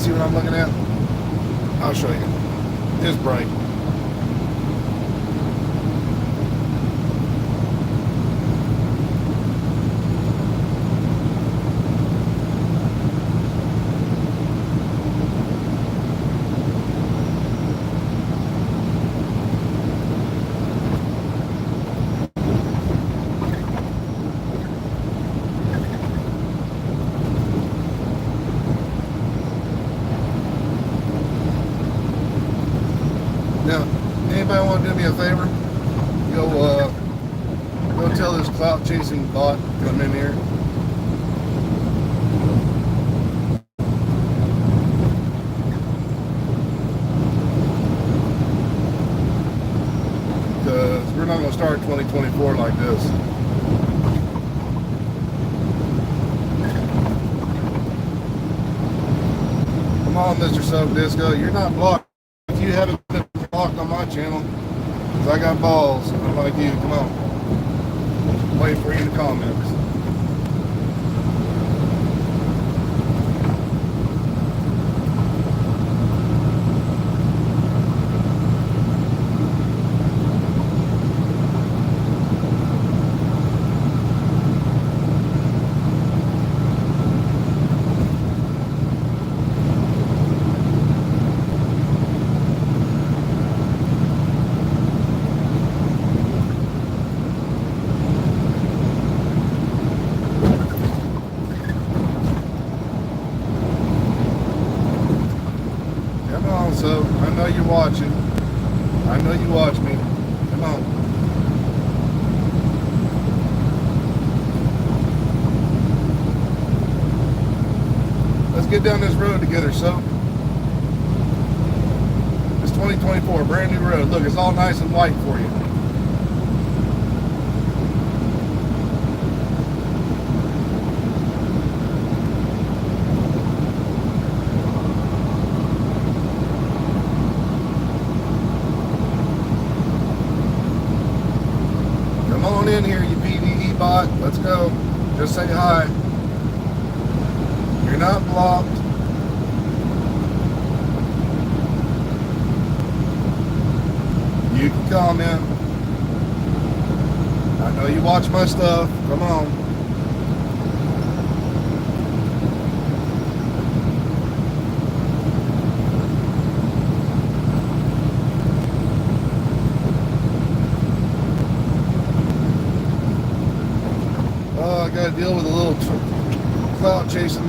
see what I'm looking at? I'll show you. It's bright. Now, anybody want to do me a favor? Go tell this clout chasing bot to come in here. Because we're not going to start 2024 like this. Come on, Mr. SoakDisco. You're not blocked. If you haven't been blocked on my channel, because I got balls. I'm like you. Come on. Wait for you in the comments. So I know you're watching. I know you watch me. Come on. Let's get down this road together, so. It's 2024, brand new road. Look, it's all nice and white for you. In here, you PDE bot. Let's go. Just say hi. You're not blocked. You can comment. I know you watch my stuff. Come on. I got to deal with a little clout chasing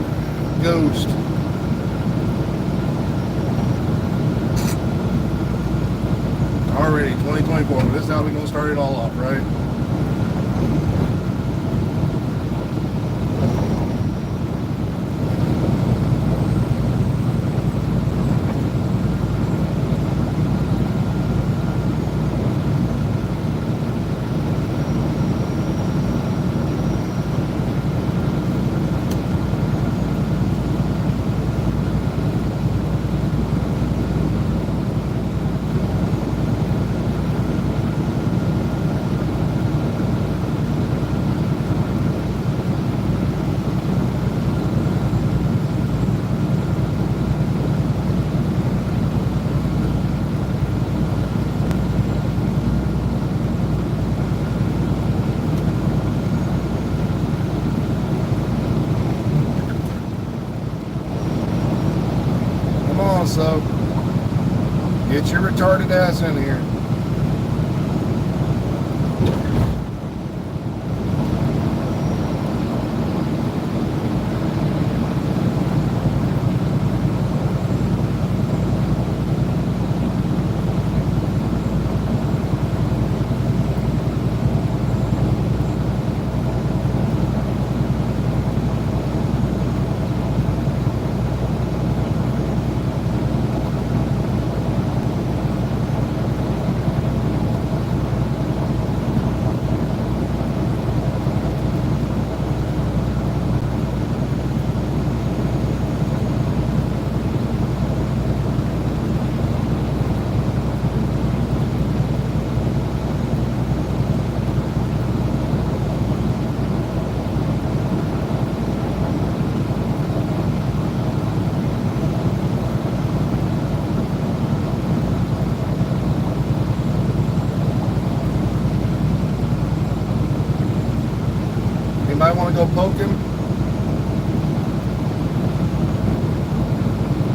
ghost. Already 2024. This is how we're going to start it all off, right? So get your retarded ass in here.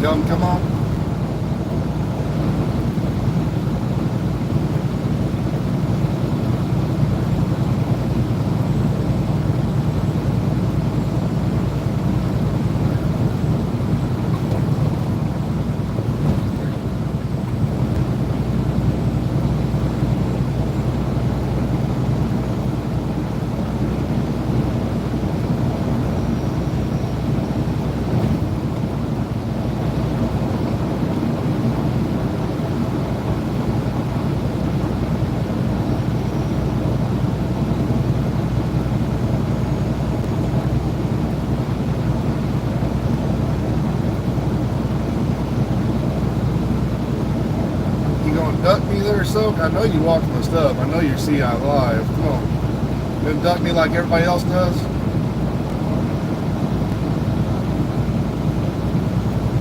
Tell them come on. Duck me there, Soak? I know you walked my stuff. I know you're CI live. Come on. Then duck me like everybody else does.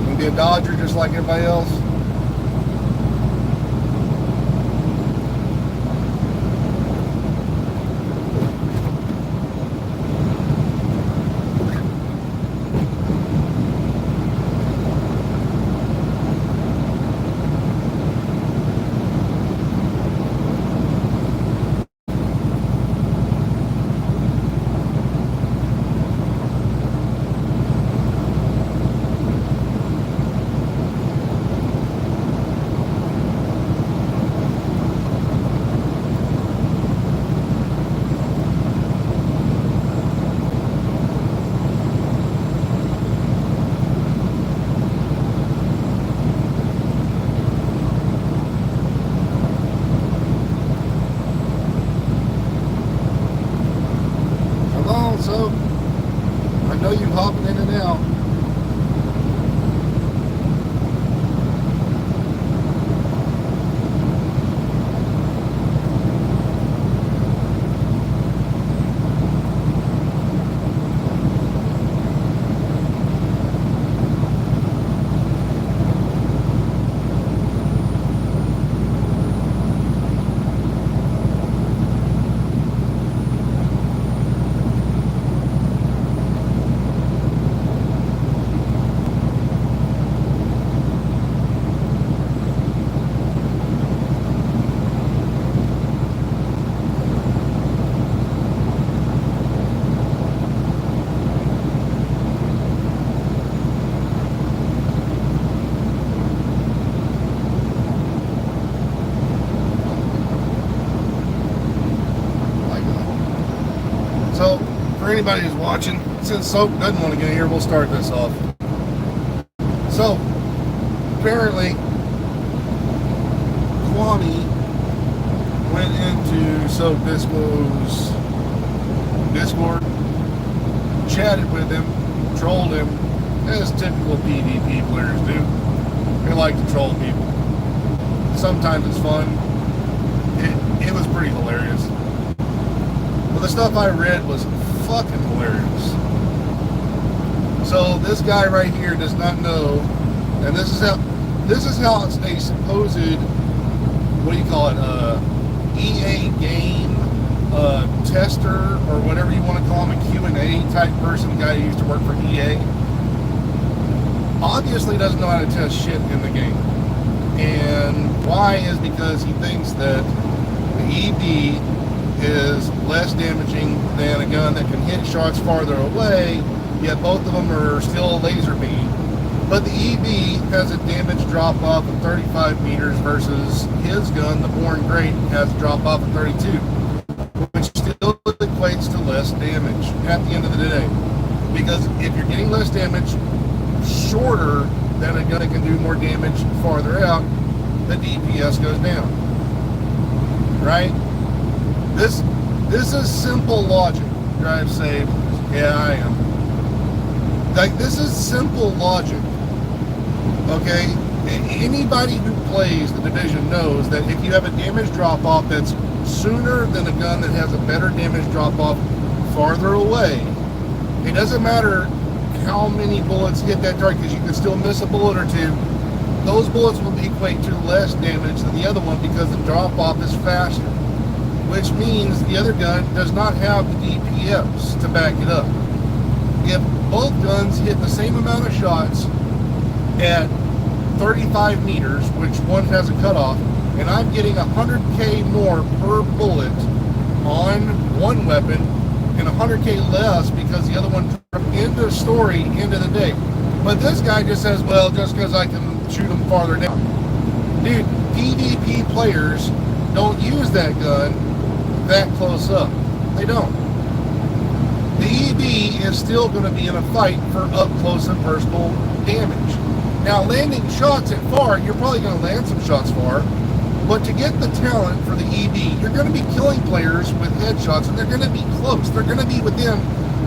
You be a Dodger just like everybody else. So I know you hopping in and out. So, for anybody who's watching, since Soak doesn't want to get here, we'll start this off. So, apparently, Kwame went into SoakDisco's Discord, chatted with him, trolled him, as typical PvP players do. They like to troll people. Sometimes it's fun. It was pretty hilarious. But the stuff I read was fucking hilarious. So this guy right here does not know, and this is how it's a supposed, what do you call it, EA game tester, or whatever you want to call him, a Q&A type person, guy who used to work for EA. Obviously doesn't know how to test shit in the game. And why is because he thinks that the EB is less damaging than a gun that can hit shots farther away, yet both of them are still a laser beam. But the EB has a damage drop off of 35 meters versus his gun, the Born Great, has a drop off of 32, which still equates to less damage at the end of the day. Because if you're getting less damage shorter than a gun that can do more damage farther out, the DPS goes down. Right? This is simple logic. Drive safe. Yeah, I am. Like, this is simple logic. Okay? Anybody who plays the Division knows that if you have a damage drop-off that's sooner than a gun that has a better damage drop-off farther away, it doesn't matter how many bullets hit that target, because you can still miss a bullet or two. Those bullets will equate to less damage than the other one because the drop-off is faster. Which means the other gun does not have the DPS to back it up. If both guns hit the same amount of shots at 35 meters, which one has a cutoff, and I'm getting 100K more per bullet on one weapon and 100K less because the other one into the story, into the day. But this guy just says, well, just because I can shoot them farther down. Dude, PvP players don't use that gun that close up. They don't. The EB is still going to be in a fight for up close and personal damage. Now, landing shots at far, you're probably going to land some shots far, but to get the talent for the EB, you're going to be killing players with headshots, and they're going to be close. They're going to be within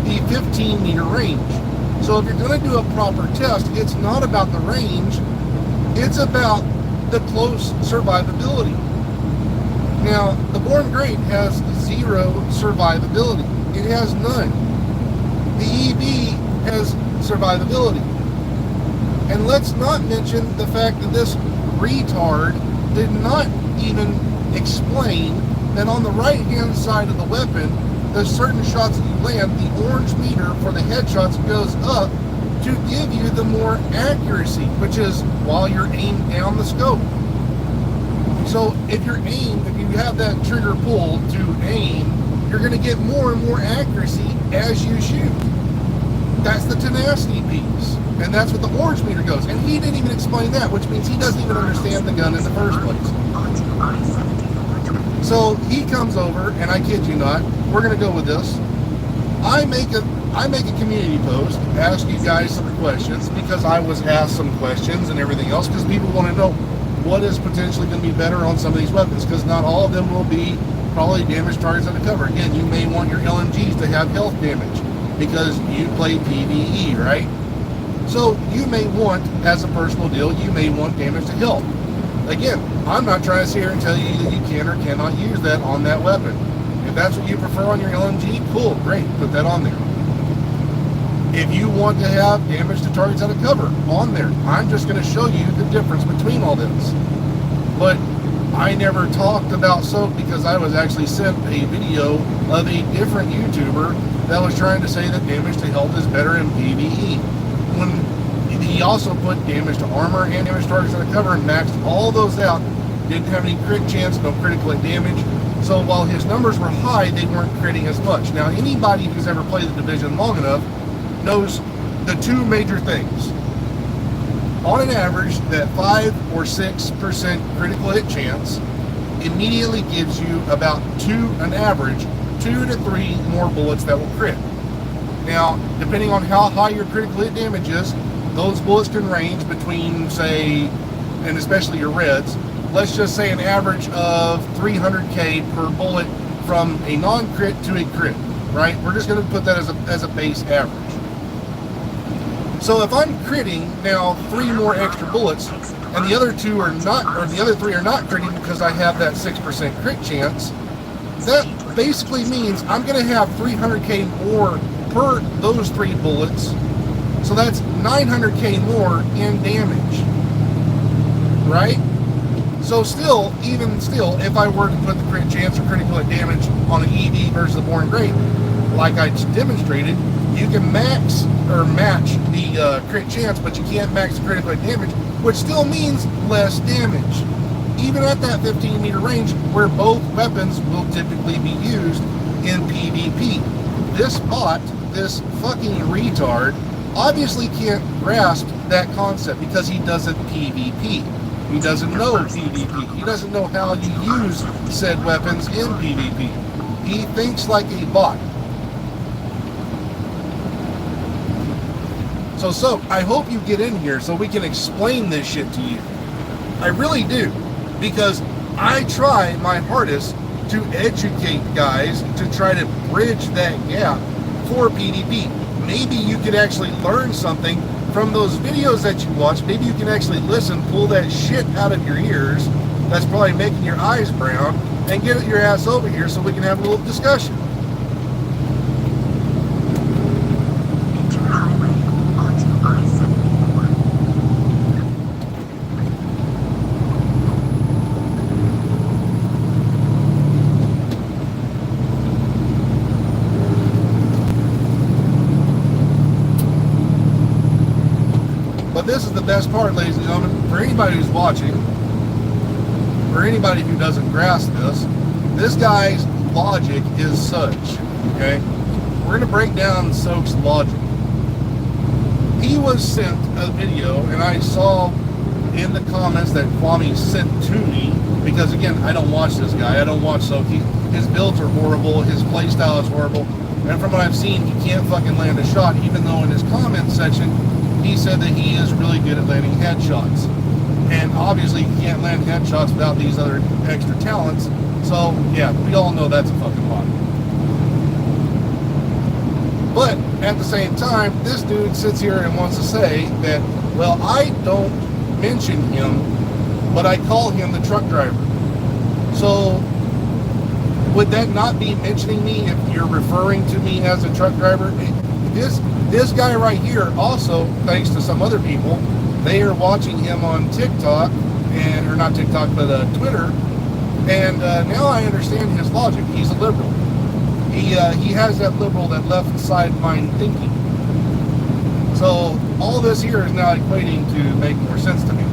the 15-meter range. So if you're going to do a proper test, it's not about the range, it's about the close survivability. Now, the Born Great has 0 survivability. It has none. The EB has survivability. And let's not mention the fact that this retard did not even explain that on the right-hand side of the weapon, there's certain shots that you land, the orange meter for the headshots goes up to give you the more accuracy, which is while you're aimed down the scope. So if you're aimed, if you have that trigger pull to aim, you're going to get more and more accuracy as you shoot. That's the tenacity piece. And that's what the orange meter goes. And he didn't even explain that, which means he doesn't even understand the gun in the first place. So he comes over, and I kid you not, we're going to go with this. I make a community post, ask you guys some questions, because I was asked some questions and everything else, because people want to know what is potentially going to be better on some of these weapons, because not all of them will be probably damage targets under cover. Again, you may want your LMGs to have health damage, because you play PvE, right? So you may want, as a personal deal, you may want damage to health. Again, I'm not trying to sit here and tell you that you can or cannot use that on that weapon. If that's what you prefer on your LMG, cool, great, put that on there. If you want to have damage to targets out of cover, on there. I'm just going to show you the difference between all this. But I never talked about Soak because I was actually sent a video of a different YouTuber that was trying to say that damage to health is better in PvE. When he also put damage to armor and damage to targets out of cover and maxed all those out, didn't have any crit chance, no critical hit damage. So while his numbers were high, they weren't critting as much. Now, anybody who's ever played the division long enough knows the two major things. On an average, that 5 or 6% critical hit chance immediately gives you about an average 2 to 3 more bullets that will crit. Now, depending on how high your critical hit damage is, those bullets can range between, say, and especially your reds, let's just say an average of 300K per bullet from a non-crit to a crit, right? We're just going to put that as a base average. So if I'm critting now 3 more extra bullets, and the other 2 are not, or the other 3 are not critting because I have that 6% crit chance, that basically means I'm going to have 300K more per those 3 bullets. So that's 900K more in damage, right? So still, even still, if I were to put the crit chance or critical hit damage on an ED versus the Born Great, like I demonstrated, you can max or match the crit chance, but you can't max the critical hit damage, which still means less damage. Even at that 15-meter range, where both weapons will typically be used in PvP. This bot, this fucking retard, obviously can't grasp that concept because he doesn't PvP. He doesn't know PvP. He doesn't know how you use said weapons in PvP. He thinks like a bot. So I hope you get in here so we can explain this shit to you. I really do, because I try my hardest to educate guys to try to bridge that gap for PvP. Maybe you could actually learn something from those videos that you watch. Maybe you can actually listen, pull that shit out of your ears that's probably making your eyes brown, and get your ass over here so we can have a little discussion. But this is the best part, ladies and gentlemen, for anybody who's watching, for anybody who doesn't grasp this guy's logic is such, okay? We're going to break down Soak's logic. He was sent a video, and I saw in the comments that Kwame sent to me, because again, I don't watch this guy. I don't watch Soak. His builds are horrible. His play style is horrible. And from what I've seen, he can't fucking land a shot, even though in his comment section, he said that he is really good at landing headshots. And obviously, he can't land headshots without these other extra talents. So, yeah, we all know that's a fucking lie. But at the same time, this dude sits here and wants to say that, well, I don't mention him, but I call him the truck driver. So would that not be mentioning me if you're referring to me as a truck driver? This guy right here also, thanks to some other people, they are watching him on TikTok, or not TikTok, but Twitter, and now I understand his logic. He's a liberal. He has that liberal, that left side mind thinking. So all this here is now equating to make more sense to me.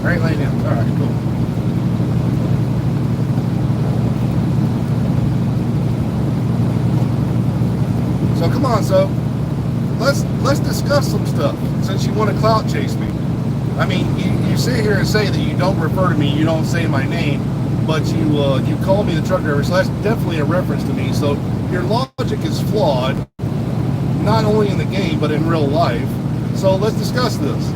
Right lane in. All right, cool. So come on, so let's discuss some stuff, since you want to clout chase me. I mean, you sit here and say that you don't refer to me, you don't say my name, but you call me the truck driver, so that's definitely a reference to me. So your logic is flawed, not only in the game, but in real life. So let's discuss this.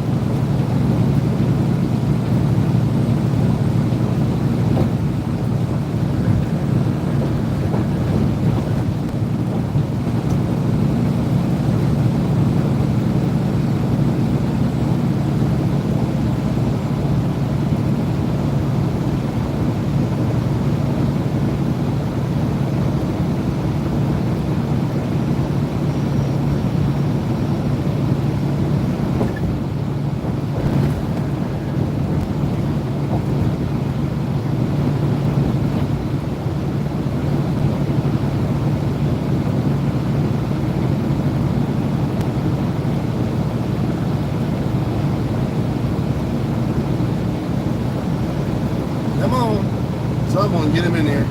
Someone get him in here.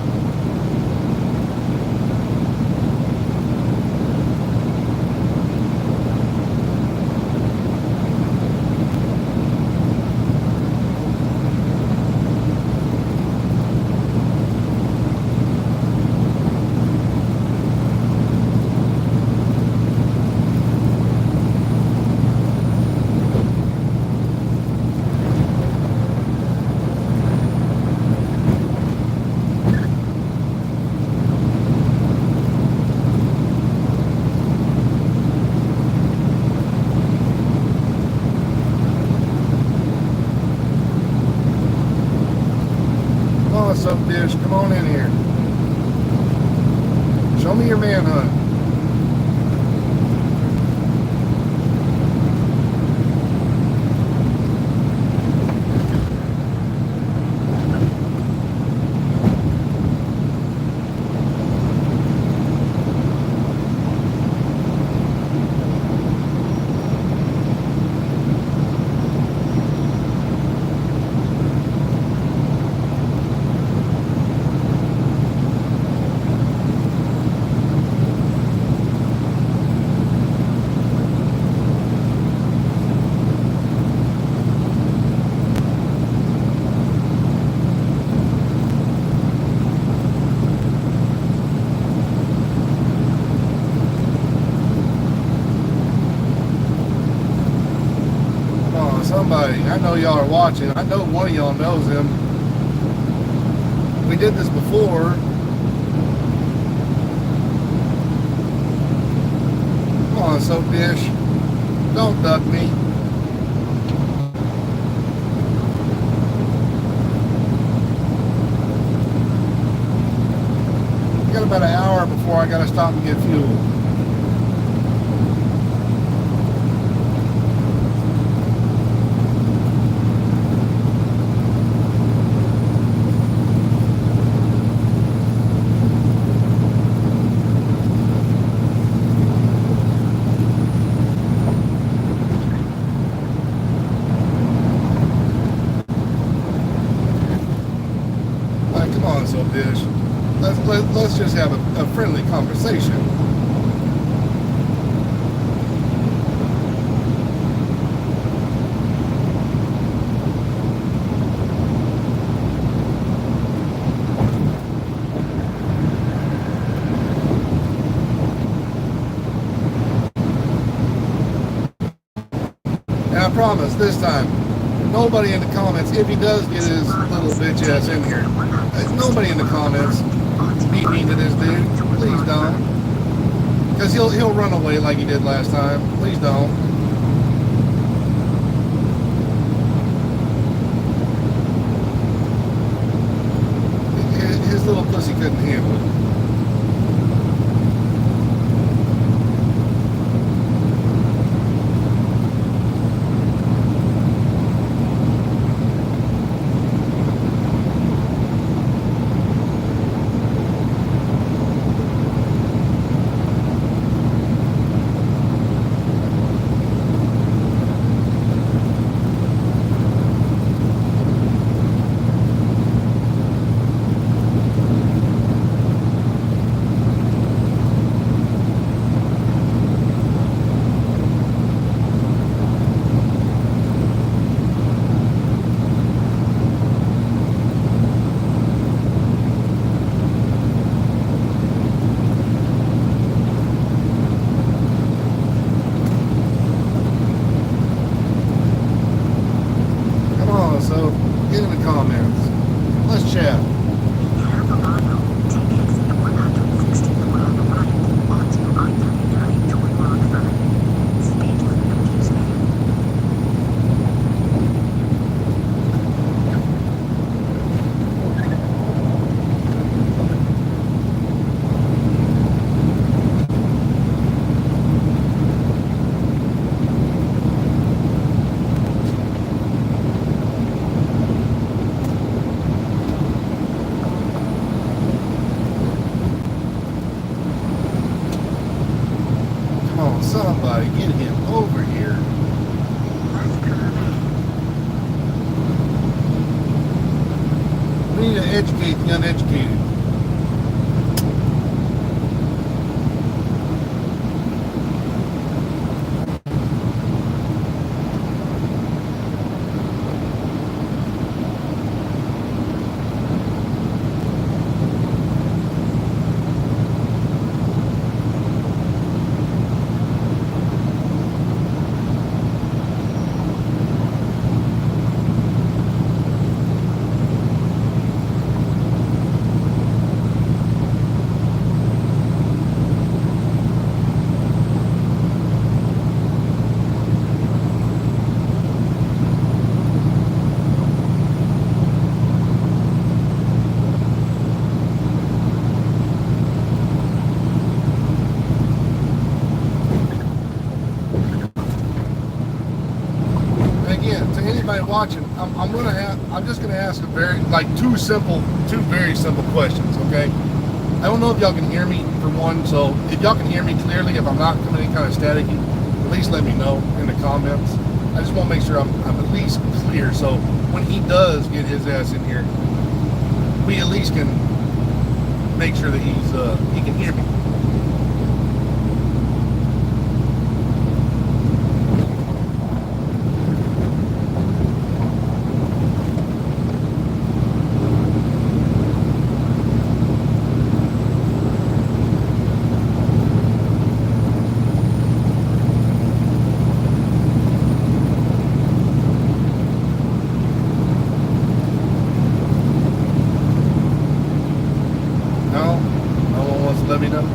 What's up, Dish? Come on in here. Show me your manhunt. Somebody, I know y'all are watching. I know one of y'all knows him. We did this before. Come on, Soak Dish. Don't duck me. Got about an hour before I gotta stop and get fuel. sensation. And I promise, this time, nobody in the comments, if he does get his little bitch ass in here, nobody in the comments beat me to this dude. Please don't. Because he'll run away like he did last time. Please don't. His little pussy couldn't handle it. So get in the comments. Let's chat. Somebody get him over here. We need to educate the uneducated. Watching, I'm just gonna ask a two very simple questions. Okay, I don't know if y'all can hear me for one, so if y'all can hear me clearly, if I'm not coming in kind of staticky, at least let me know in the comments. I just want to make sure I'm at least clear, so when he does get his ass in here, we at least can make sure that he can hear me. Let me know.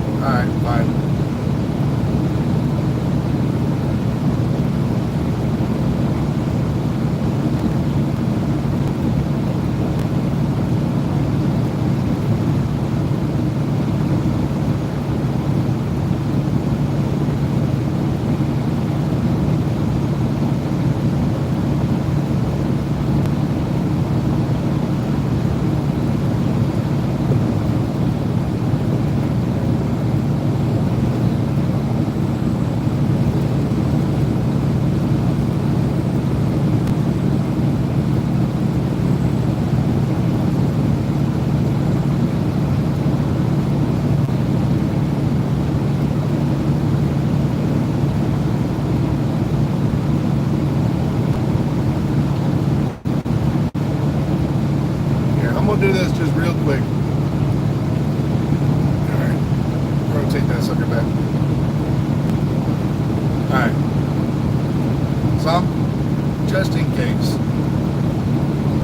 just in case,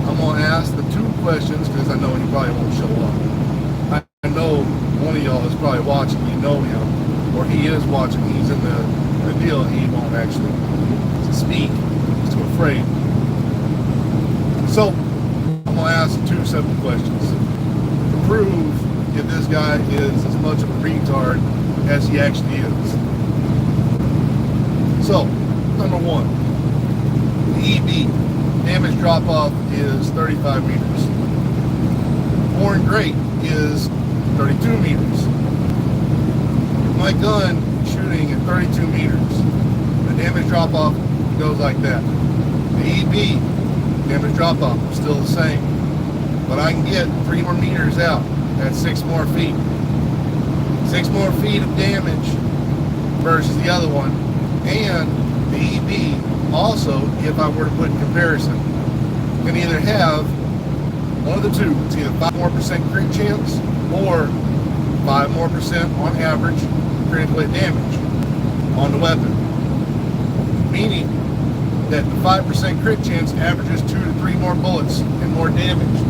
I'm going to ask the 2 questions because I know he probably won't show up. I know one of y'all is probably watching. You know him, or he is watching. He's in the deal. He won't actually speak. He's too afraid. So I'm going to ask 2 simple questions to prove if this guy is as much of a retard as he actually is. So, number 1, the EB damage drop-off is 35 meters. Born Great is 32 meters. My gun shooting at 32 meters. The damage drop-off goes like that. The EB damage drop-off is still the same, but I can get 3 more meters out. That's 6 more feet. 6 more feet of damage versus the other one. And the EB also, if I were to put in comparison, can either have one of the 2. It's either 5% more crit chance or 5% more on average critical hit damage on the weapon. Meaning that the 5% crit chance averages 2 to 3 more bullets and more damage.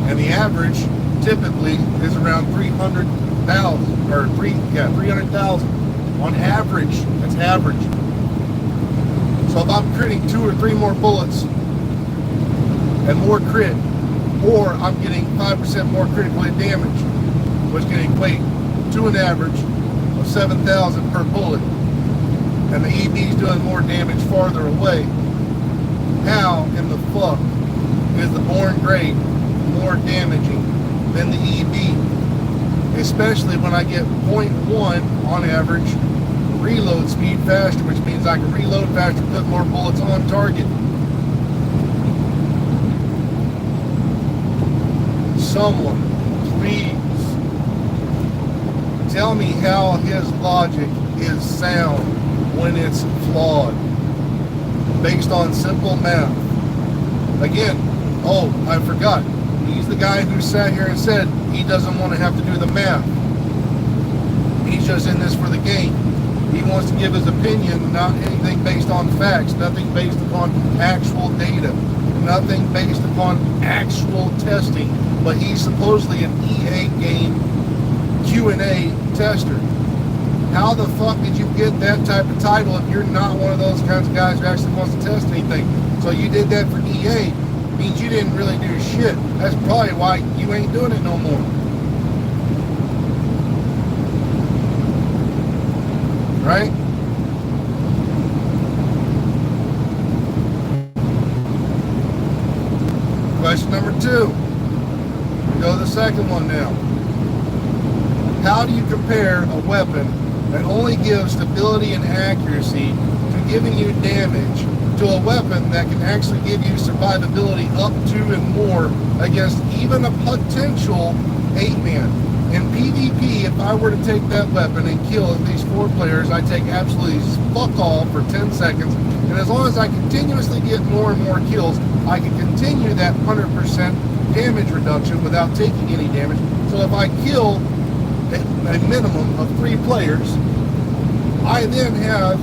And the average typically is around 300,000 or 300,000 on average. That's average. So if I'm critting 2 or 3 more bullets and more crit, or I'm getting 5% more critical hit damage, which can equate to an average of 7,000 per bullet, and the EB is doing more damage farther away, how in the fuck is the Born Great more damaging than the EB? Especially when I get 0.1 on average reload speed faster, which means I can reload faster, put more bullets on target. Someone, please tell me how his logic is sound when it's flawed, based on simple math. Again, oh, I forgot. He's the guy who sat here and said he doesn't want to have to do the math. He's just in this for the game. He wants to give his opinion, not anything based on facts, nothing based upon actual data, nothing based upon actual testing. But he's supposedly an EA game Q&A tester. How the fuck did you get that type of title if you're not one of those kinds of guys who actually wants to test anything? So you did that for EA, means you didn't really do shit. That's probably why you ain't doing it no more. Right? Question number 2. Go to the second one now. How do you compare a weapon that only gives stability and accuracy to giving you damage to a weapon that can actually give you survivability up to and more against even a potential 8-man? In PvP, if I were to take that weapon and kill at least 4 players, I take absolutely fuck all for 10 seconds. And as long as I continuously get more and more kills, I can continue that 100% damage reduction without taking any damage. So if I kill a minimum of 3 players, I then have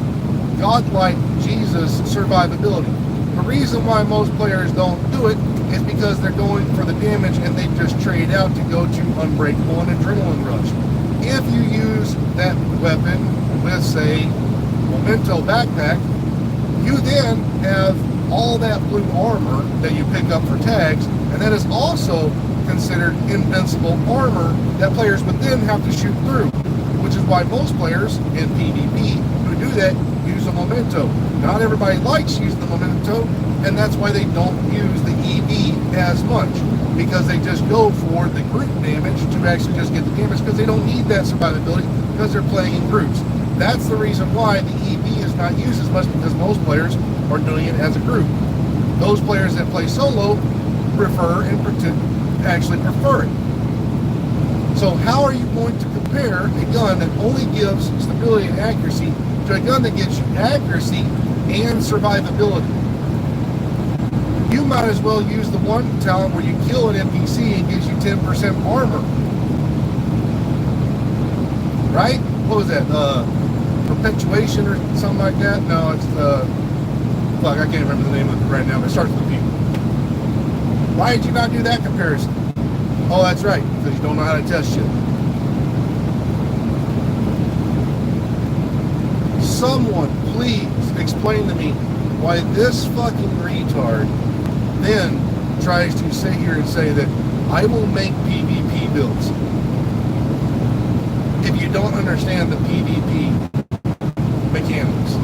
godlike Jesus survivability. The reason why most players don't do it is because they're going for the damage and they just trade out to go to Unbreakable and Adrenaline Rush. If you use that weapon with, say, Memento Backpack, you then have all that blue armor that you pick up for tags, and that is also considered invincible armor that players would then have to shoot through, which is why most players in PvP who do that use a Memento. Not everybody likes using the Memento, and that's why they don't use the EB as much, because they just go for the group damage to actually just get the damage, because they don't need that survivability because they're playing in groups. That's the reason why the EB is not used as much, because most players are doing it as a group. Those players that play solo actually prefer it. So how are you going to compare a gun that only gives stability and accuracy to a gun that gives you accuracy and survivability? You might as well use the one talent where you kill an NPC and gives you 10% armor. Right? What was that? Perpetuation or something like that? No, it's fuck, I can't remember the name of it right now, but it starts with a P. Why did you not do that comparison? Oh, that's right, because you don't know how to test shit. Someone, please explain to me why this fucking retard then tries to sit here and say that I will make PvP builds. If you don't understand the PvP mechanics.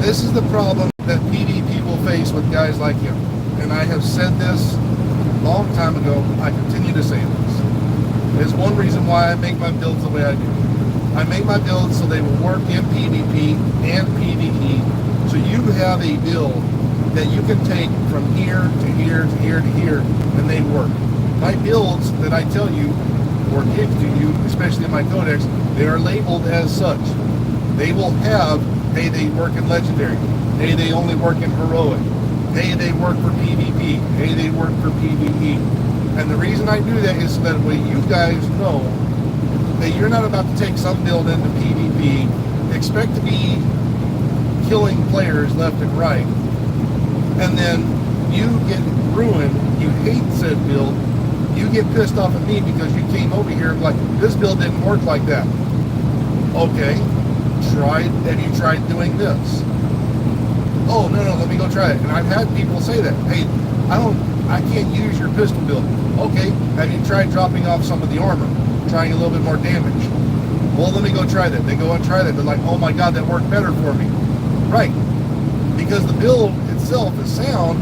This is the problem that PvP will face with guys like him. And I have said this a long time ago. I continue to say this. There's one reason why I make my builds the way I do. I make my builds so they will work in PvP and PvE. So you have a build that you can take from here to here to here to here, and they work. My builds that I tell you or give to you, especially in my codex, they are labeled as such. They will have, hey, they work in Legendary. Hey, they only work in Heroic. Hey, they work for PvP. Hey, they work for PvE. And the reason I do that is so that way you guys know that you're not about to take some build into PvP, expect to be killing players left and right, and then you get ruined, you hate said build, you get pissed off at me because you came over here like, this build didn't work like that. Okay, have you tried doing this? Oh, no, let me go try it. And I've had people say that, hey, I can't use your pistol build. Okay, have you tried dropping off some of the armor, trying a little bit more damage? Well, let me go try that. They go and try that. They're like, oh my God, that worked better for me. Right, because the build itself is sound.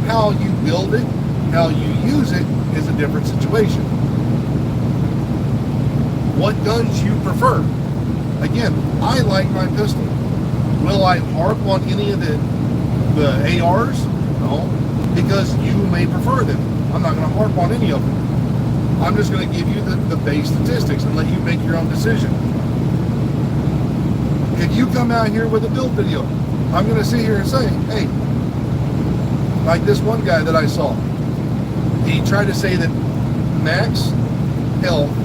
How you build it, how you use it is a different situation. What guns you prefer? Again, I like my pistol. Will I harp on any of the ARs? No, because you may prefer them. I'm not going to harp on any of them. I'm just going to give you the base statistics and let you make your own decision. If you come out here with a build video, I'm going to sit here and say, hey, like this one guy that I saw, he tried to say that max health,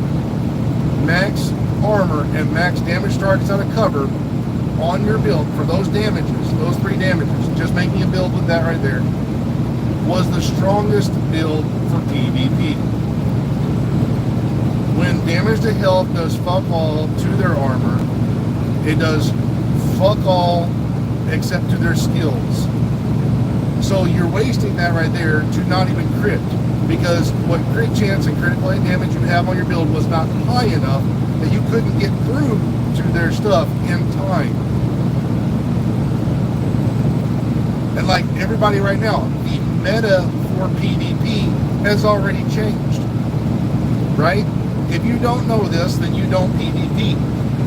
max armor, and max damage targets out of cover on your build for those damages, those 3 damages, just making a build with that right there, was the strongest build for PvP. When damage to health does fuck all to their armor, it does fuck all except to their skills. So you're wasting that right there to not even crit, because what crit chance and critical hit damage you have on your build was not high enough that you couldn't get through to their stuff in time. And like everybody right now, the meta for PvP has already changed, right? If you don't know this, then you don't PvP.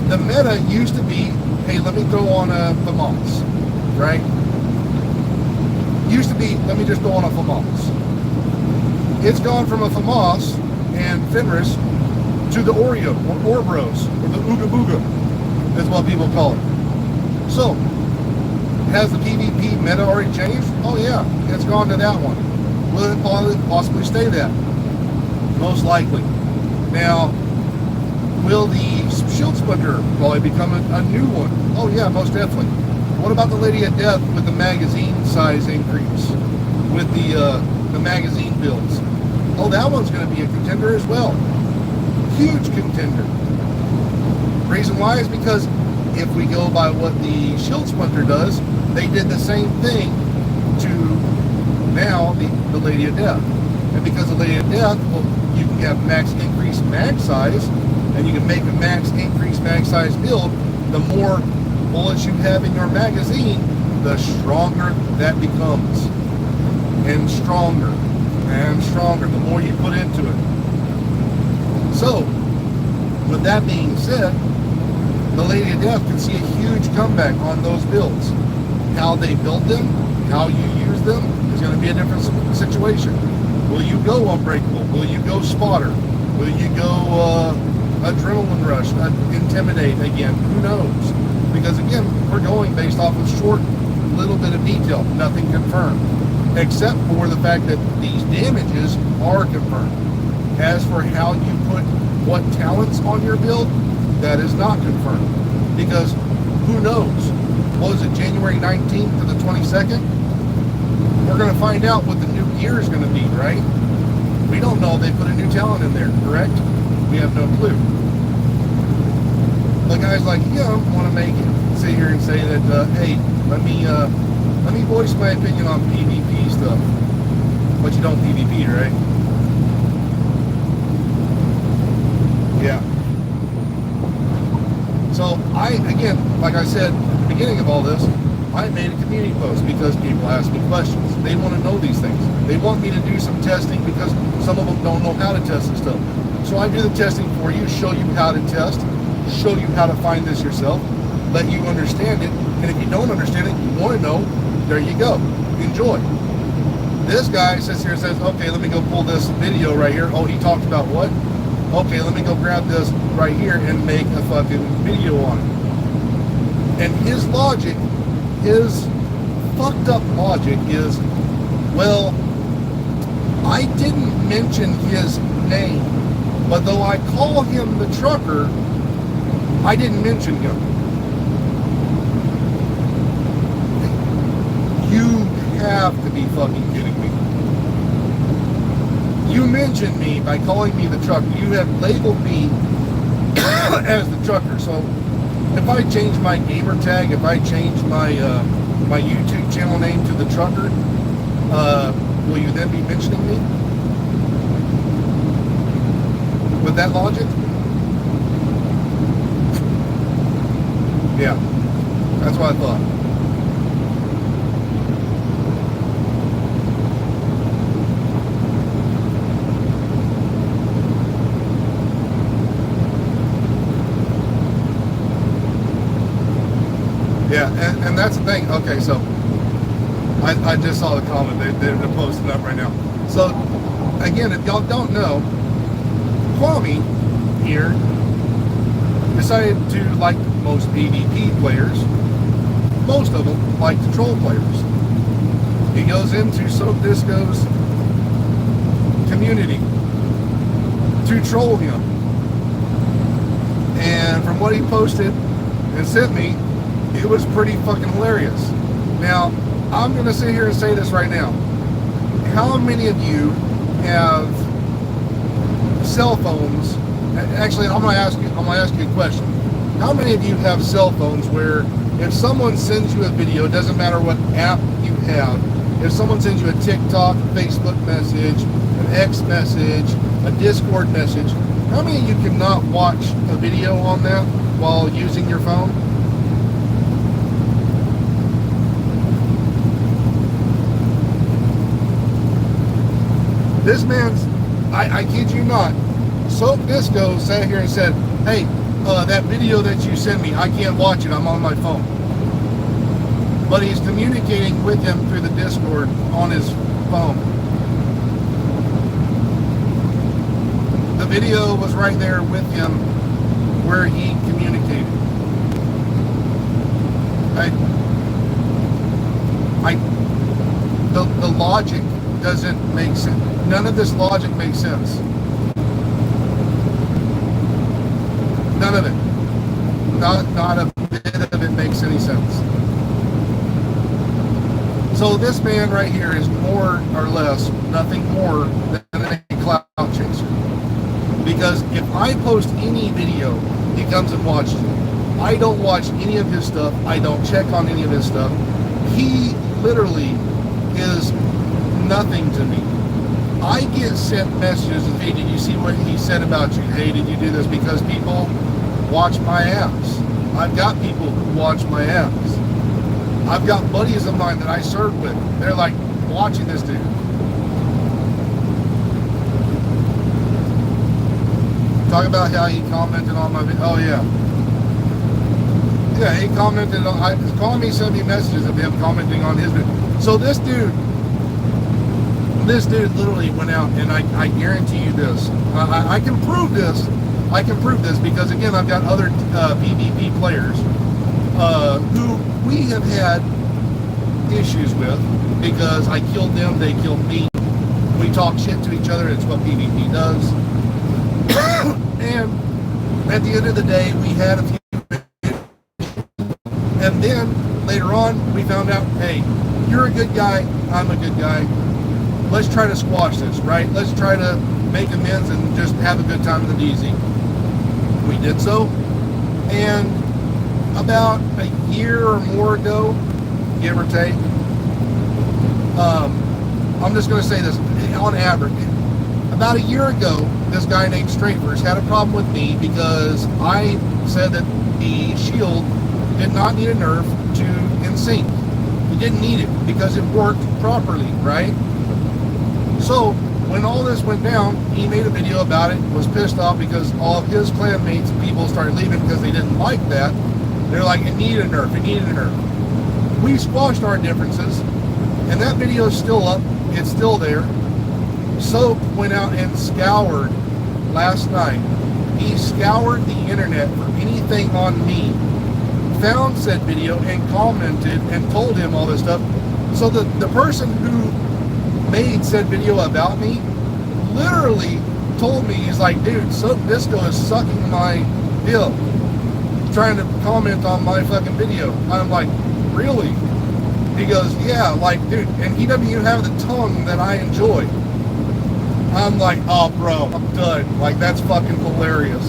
The meta used to be, hey, let me throw on a FAMAS, right? Used to be, let me just throw on a FAMAS. It's gone from a FAMAS and Fenris to the Oreo, or Ouroboros, or the Ooga Booga, is what people call it. So, has the PvP meta already changed? Oh yeah, it's gone to that one. Will it possibly stay that? Most likely. Now, will the Shield Splinter probably become a new one? Oh yeah, most definitely. What about the Lady of Death with the magazine size increase? With the magazine builds? Oh, that one's going to be a contender as well. Huge contender. Reason why is because if we go by what the Shield Splinter does, they did the same thing to now the Lady of Death. And because the Lady of Death, well, you can have max increase mag size, and you can make a max increase mag size build. The more bullets you have in your magazine, the stronger that becomes. And stronger the more you put into it. So, with that being said, the Lady of Death can see a huge comeback on those builds. How they build them, how you use them, is going to be a different situation. Will you go Unbreakable? Will you go Spotter? Will you go Adrenaline Rush? Intimidate again? Who knows? Because again, we're going based off of short little bit of detail, nothing confirmed. Except for the fact that these damages are confirmed. As for how you put what talents on your build, that is not confirmed. Because who knows? What was it, January 19th to the 22nd? We're going to find out what the new year is going to be, right? We don't know. They put a new talent in there, correct? We have no clue. The guy's like, yeah, I want to make it, sit here and say that, hey, let me voice my opinion on PvP stuff. But you don't PvP, right? Yeah. So again, like I said at the beginning of all this, I made a community post because people ask me questions. They want to know these things. They want me to do some testing because some of them don't know how to test this stuff. So I do the testing for you, show you how to test, show you how to find this yourself, let you understand it. And if you don't understand it, you want to know, there you go. Enjoy. This guy sits here and says, okay, let me go pull this video right here. Oh, he talked about what? Okay, let me go grab this right here and make a fucking video on it. And his logic, his fucked up logic is, well, I didn't mention his name, but though I call him the trucker, I didn't mention him. You have to be fucking kidding me. You mentioned me by calling me the trucker. You have labeled me as the trucker. So if I change my gamer tag, if I change my my YouTube channel name to the trucker, will you then be mentioning me? With that logic? Yeah, that's what I thought. Yeah, and that's the thing. Okay, so I just saw the comment. They're posting up right now. So again, if y'all don't know, Kwame here decided to, like most PvP players, most of them like to troll players. He goes into SoakDisco's community to troll him. And from what he posted and sent me, it was pretty fucking hilarious. Now, I'm going to sit here and say this right now. How many of you have cell phones? Actually, I'm going to ask you a question. How many of you have cell phones where if someone sends you a video, it doesn't matter what app you have, if someone sends you a TikTok, Facebook message, an X message, a Discord message, how many of you cannot watch a video on that while using your phone? This man's, I kid you not, SoakDisco sat here and said, hey, that video that you sent me, I can't watch it, I'm on my phone. But he's communicating with him through the Discord on his phone. The video was right there with him where he communicated. The logic doesn't make sense. None of this logic makes sense. None of it. Not a bit of it makes any sense. So this man right here is more or less nothing more than a clout chaser. Because if I post any video, he comes and watches it. I don't watch any of his stuff. I don't check on any of his stuff. He literally is nothing to me. I get sent messages of, hey, did you see what he said about you? Hey, did you do this? Because people watch my apps. I've got people who watch my apps. I've got buddies of mine that I serve with. They're like watching this dude. Talk about how he commented on my video. Oh, yeah. Yeah, he commented on, calling me, sent me messages of him commenting on his video. So this dude literally went out, and I guarantee you this. I can prove this. I can prove this because, again, I've got other PvP players who we have had issues with because I killed them, they killed me. We talk shit to each other. It's what PvP does. And at the end of the day, we had a few, and then later on, we found out, hey, you're a good guy, I'm a good guy. Let's try to squash this, right? Let's try to make amends and just have a good time in the DZ. We did so, and about a year or more ago, give or take, I'm just going to say this, on average, about a year ago, this guy named Strafers had a problem with me because I said that the shield did not need a nerf to NSYNC. It didn't need it because it worked properly, right? So when all this went down, he made a video about it, was pissed off because all of his clanmates, people started leaving because they didn't like that. They're like, it needed a nerf, it needed a nerf. We squashed our differences, and that video is still up, it's still there. Soak went out and scoured last night. He scoured the internet for anything on me, found said video and commented and told him all this stuff. So the person who made said video about me literally told me, he's like, dude, SoakDisco is sucking my deal, trying to comment on my fucking video. I'm like, really? He goes, yeah, like, dude, and he doesn't even have the tongue that I enjoy. I'm like, oh, bro, I'm done. Like, that's fucking hilarious.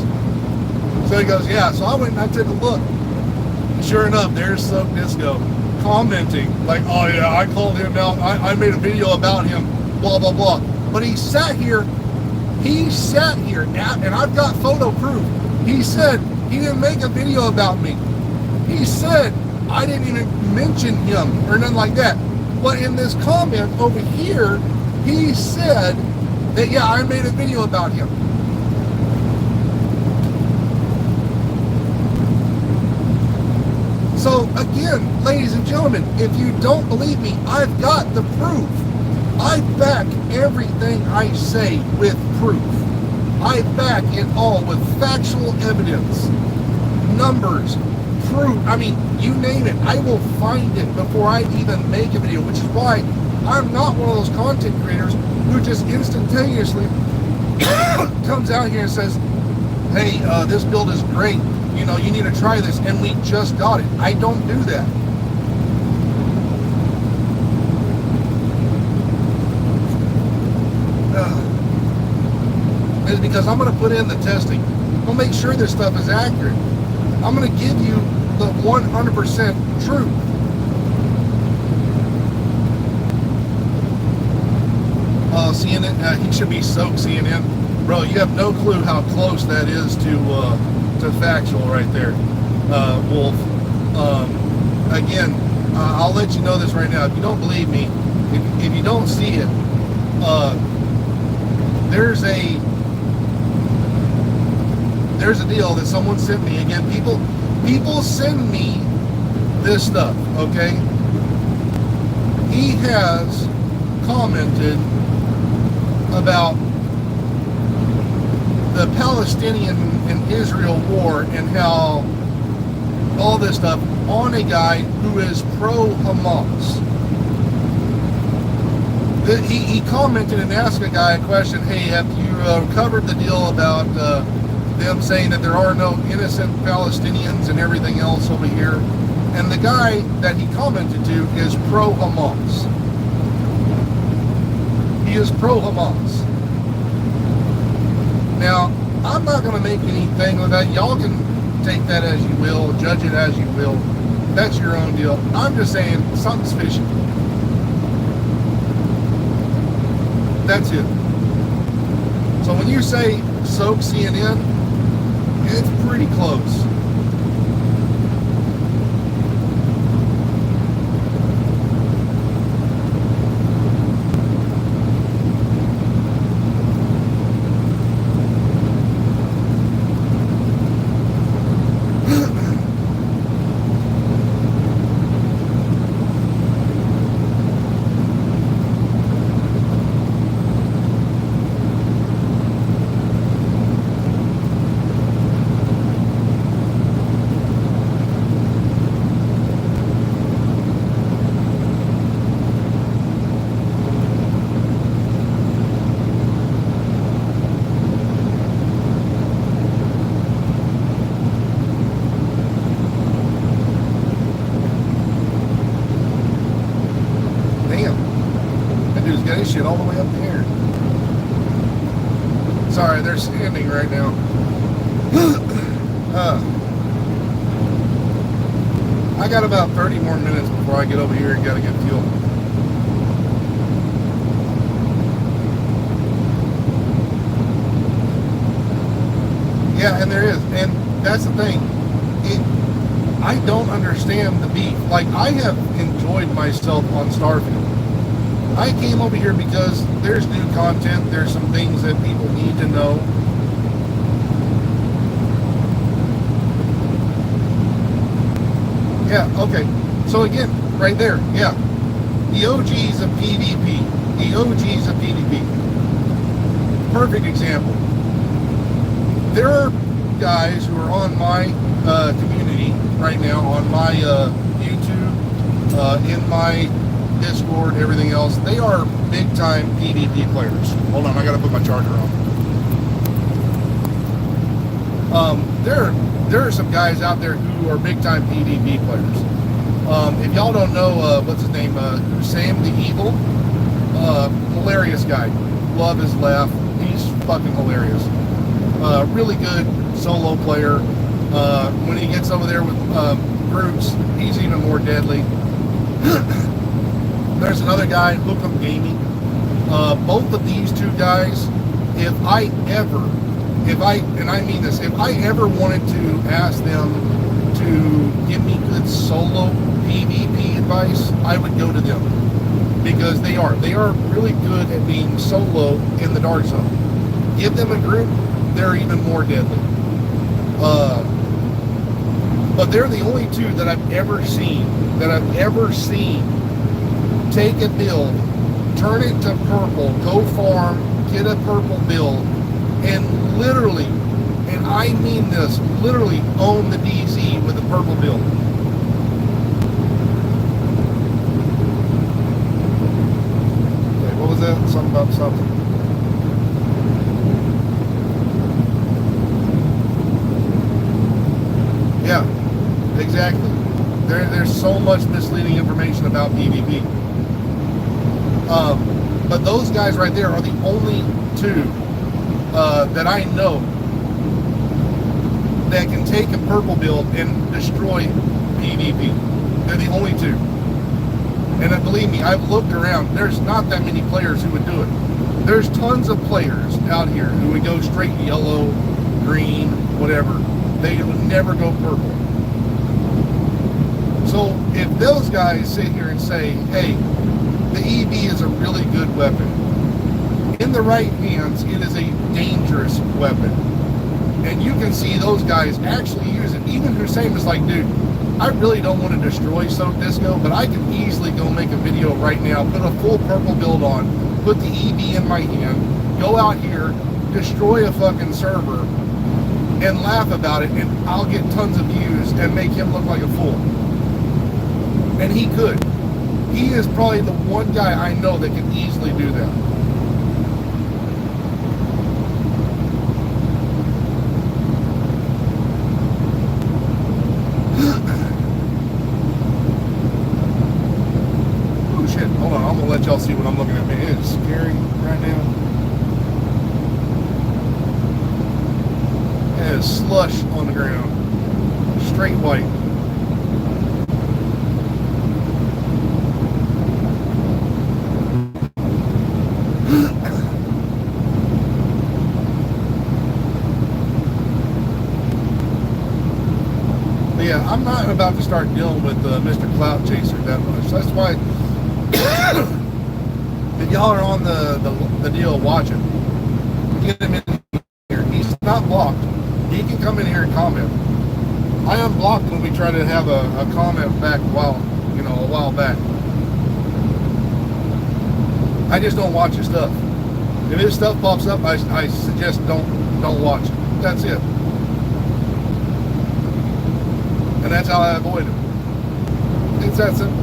So he goes, yeah. So I went and I took a look. And sure enough, there's SoakDisco commenting, like, oh, yeah, I called him out. I made a video about him, blah, blah, blah. But he sat here, and I've got photo proof. He said he didn't make a video about me. He said I didn't even mention him or nothing like that. But in this comment over here, he said that, yeah, I made a video about him. So again, ladies and gentlemen, if you don't believe me, I've got the proof. I back everything I say with proof. I back it all with factual evidence, numbers, proof. I mean, you name it, I will find it before I even make a video, which is why I'm not one of those content creators who just instantaneously comes out here and says, hey, this build is great, you know, you need to try this, and we just got it. I don't do that. It's because I'm going to put in the testing. I'm going to make sure this stuff is accurate. I'm going to give you the 100% truth. CNN, he should be Soak CNN. Bro, you have no clue how close that is to factual right there, Wolf. Again, I'll let you know this right now. If you don't believe me, if you don't see it, there's a deal that someone sent me. Again, people send me this stuff, okay? He has commented about the Palestinian and Israel war and how all this stuff on a guy who is pro-Hamas. He commented and asked a guy a question, hey, have you covered the deal about them saying that there are no innocent Palestinians and everything else over here? And the guy that he commented to is pro-Hamas. He is pro-Hamas. Now, I'm not going to make anything of that. Y'all can take that as you will, judge it as you will. That's your own deal. I'm just saying something's fishy. That's it. So when you say Soak CNN, it's pretty close. Sorry, they're standing right now. I got about 30 more minutes before I get over here and gotta get fuel. Yeah, and there is, and that's the thing. I don't understand the beef. Like, I have enjoyed myself on Starfield. I came over here because there's new content. There's some things that people need to know. Yeah, okay. So again, right there, yeah. The OGs of PvP. The OGs of PvP. Perfect example. There are guys who are on my community right now, on my YouTube, in my Discord, everything else. They are big time PvP players. Hold on, I gotta put my charger on. There are some guys out there who are big time PvP players. If y'all don't know, what's his name, Sam the Evil, hilarious guy. Love his laugh. He's fucking hilarious. Really good solo player. When he gets over there with groups, he's even more deadly. There's another guy, Lookum Gaming. Both of these two guys, if I ever wanted to ask them to give me good solo PvP advice, I would go to them. Because they are really good at being solo in the Dark Zone. Give them a group, they're even more deadly. But they're the only two that I've ever seen take a build, turn it to purple, go farm, get a purple build, and literally, and I mean this, literally own the DZ with a purple build. Okay, what was that? Something about something. Yeah, exactly. There's so much misleading information about PvP. But those guys right there are the only two that I know that can take a purple build and destroy PvP. They're the only two. And believe me, I've looked around. There's not that many players who would do it. There's tons of players out here who would go straight yellow, green, whatever. They would never go purple. So if those guys sit here and say, hey, the EV is a really good weapon. In the right hands, it is a dangerous weapon. And you can see those guys actually use it. Even Hussein was like, dude, I really don't want to destroy SoakDisco, but I can easily go make a video right now, put a full purple build on, put the EV in my hand, go out here, destroy a fucking server, and laugh about it, and I'll get tons of views and make him look like a fool. And he could. He is probably the one guy I know that can easily do that. Oh shit, hold on, I'm gonna let y'all see what I'm looking at. Man, it is scary right now. It is slush on the ground. Straight white. Yeah, I'm not about to start dealing with Mr. Clout Chaser that much. That's why, if y'all are on the deal watching, get him in here. He's not blocked. He can come in here and comment. I unblocked when we tried to have a comment back a while back. I just don't watch his stuff. If his stuff pops up, I suggest don't watch it. That's it. And that's how I avoid it. It's that simple.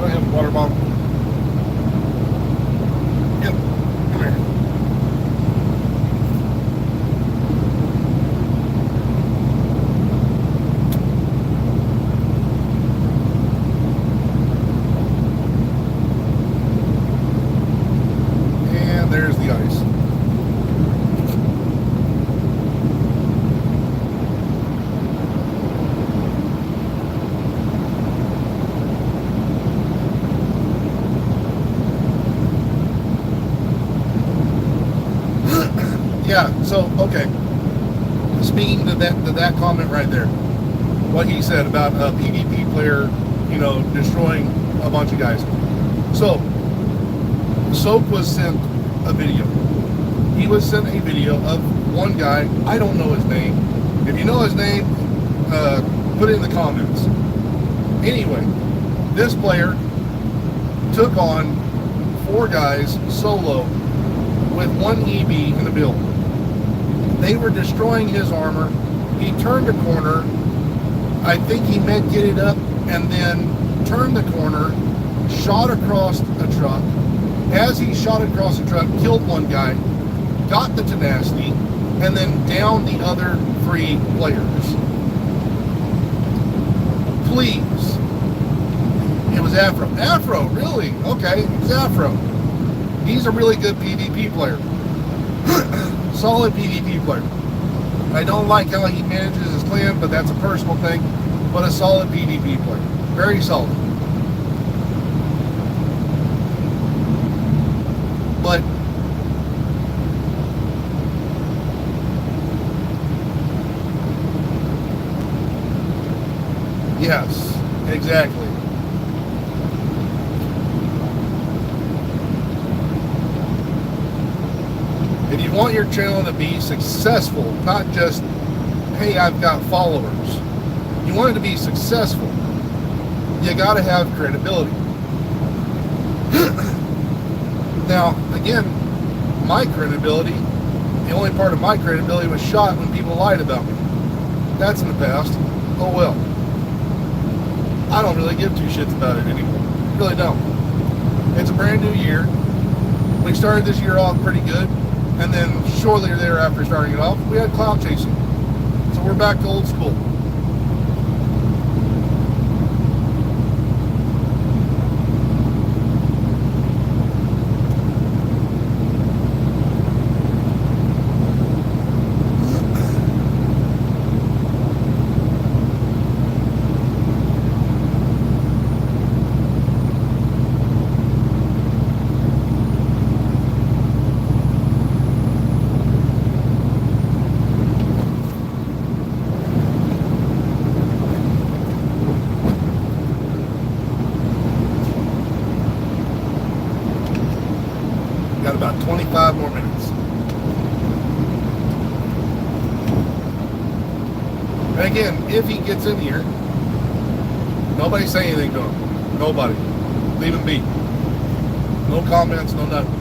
I have a water bottle. Yep. Come here. Yeah, so, okay. Speaking to that comment right there, what he said about a PvP player, destroying a bunch of guys. So, Soak was sent a video. He was sent a video of one guy. I don't know his name. If you know his name, put it in the comments. Anyway, this player took on 4 guys solo with 1 EB in the build. They were destroying his armor. He turned a corner. I think he meant get it up and then turned the corner, shot across a truck. As he shot across the truck, killed 1 guy, got the tenacity, and then downed the other 3 players. Please. It was Afro. Afro, really? Okay, it's Afro. He's a really good PvP player. Solid PvP player. I don't like how he manages his clan, but that's a personal thing. But a solid PvP player. Very solid. But yes, exactly. If you want your channel to be successful, not just, hey, I've got followers. You want it to be successful, you got to have credibility. Now, again, my credibility, the only part of my credibility was shot when people lied about me. That's in the past. Oh well. I don't really give 2 shits about it anymore. Really don't. It's a brand new year. We started this year off pretty good. And then shortly thereafter starting it off, we had clout chasing. So we're back to old school. Got about 25 more minutes. And again, if he gets in here, nobody say anything to him. Nobody. Leave him be. No comments, no nothing.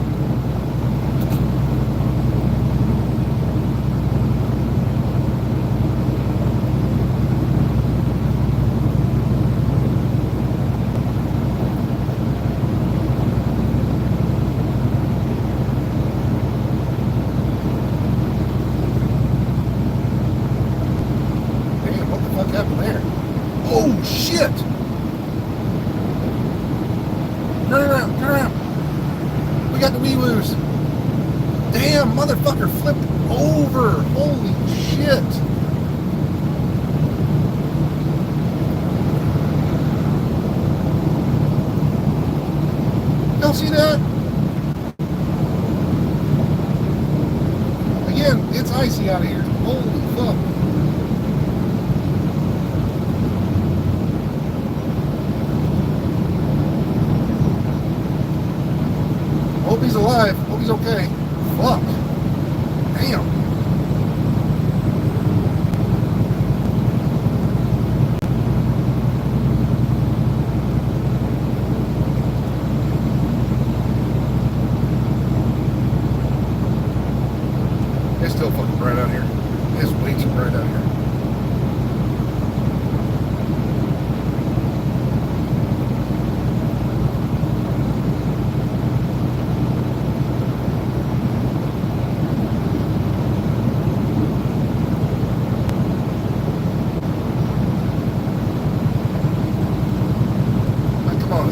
Oh shit! Turn around! We got the wee-woos! Damn, motherfucker flipped over! Holy shit! Y'all see that? Again, it's icy out here. Holy fuck! Hope he's alive. Hope he's okay. Fuck. Damn. It's still fucking bright out here. It's way too bright out here.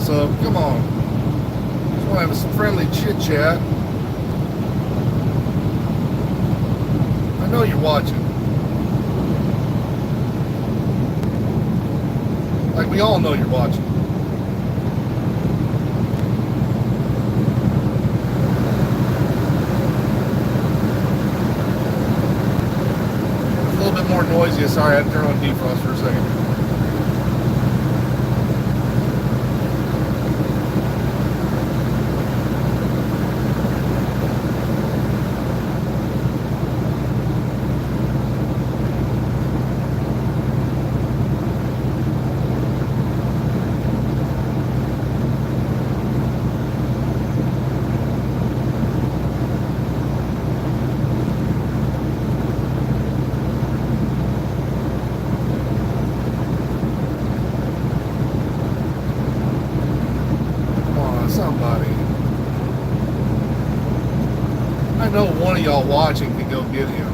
So, come on. Just want to have some friendly chit chat. I know you're watching. Like, we all know you're watching. sorry, I had to turn on defrost for a second. Somebody. I know one of y'all watching can go get him.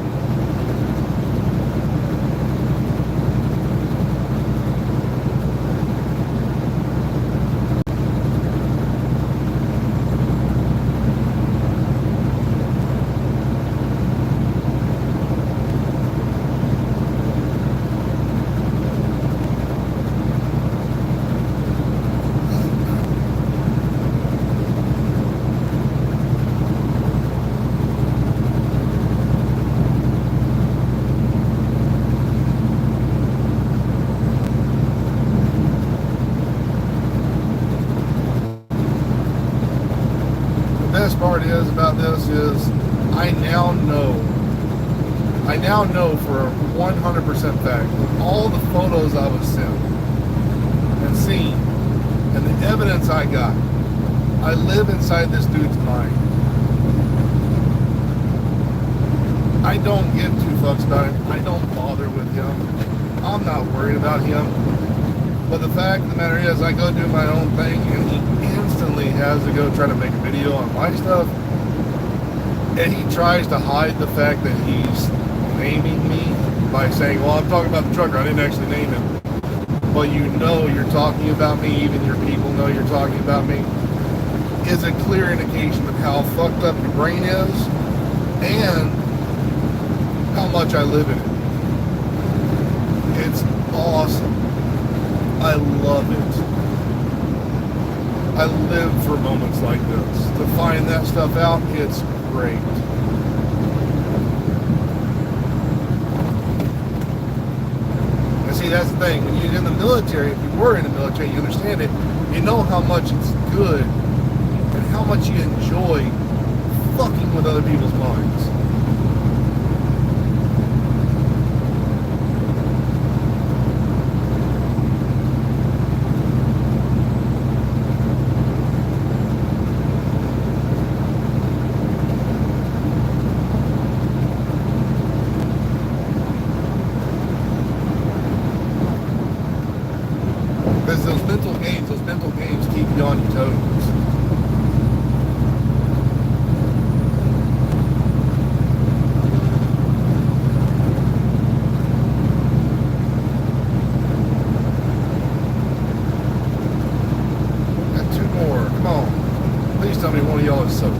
Best part is about this is I now know for 100% fact with all the photos I was sent and seen and the evidence I got, I live inside this dude's mind. I don't give two fucks about him. I don't bother with him. I'm not worried about him. But the fact of the matter is, I go do my own thing, and he instantly has to go try to make a video on my stuff. And he tries to hide the fact that he's naming me by saying, well, I'm talking about the trucker. I didn't actually name him. But you know you're talking about me, even your people know you're talking about me, is a clear indication of how fucked up your brain is and how much I live in it. It's awesome. I love it. I live for moments like this. To find that stuff out, it's great. And see, that's the thing. When you're in the military, if you were in the military, you understand it. You know how much it's good and how much you enjoy fucking with other people's minds. Because those mental games keep you on your toes. Got two more. Come on. Please tell me one of y'all is soaked.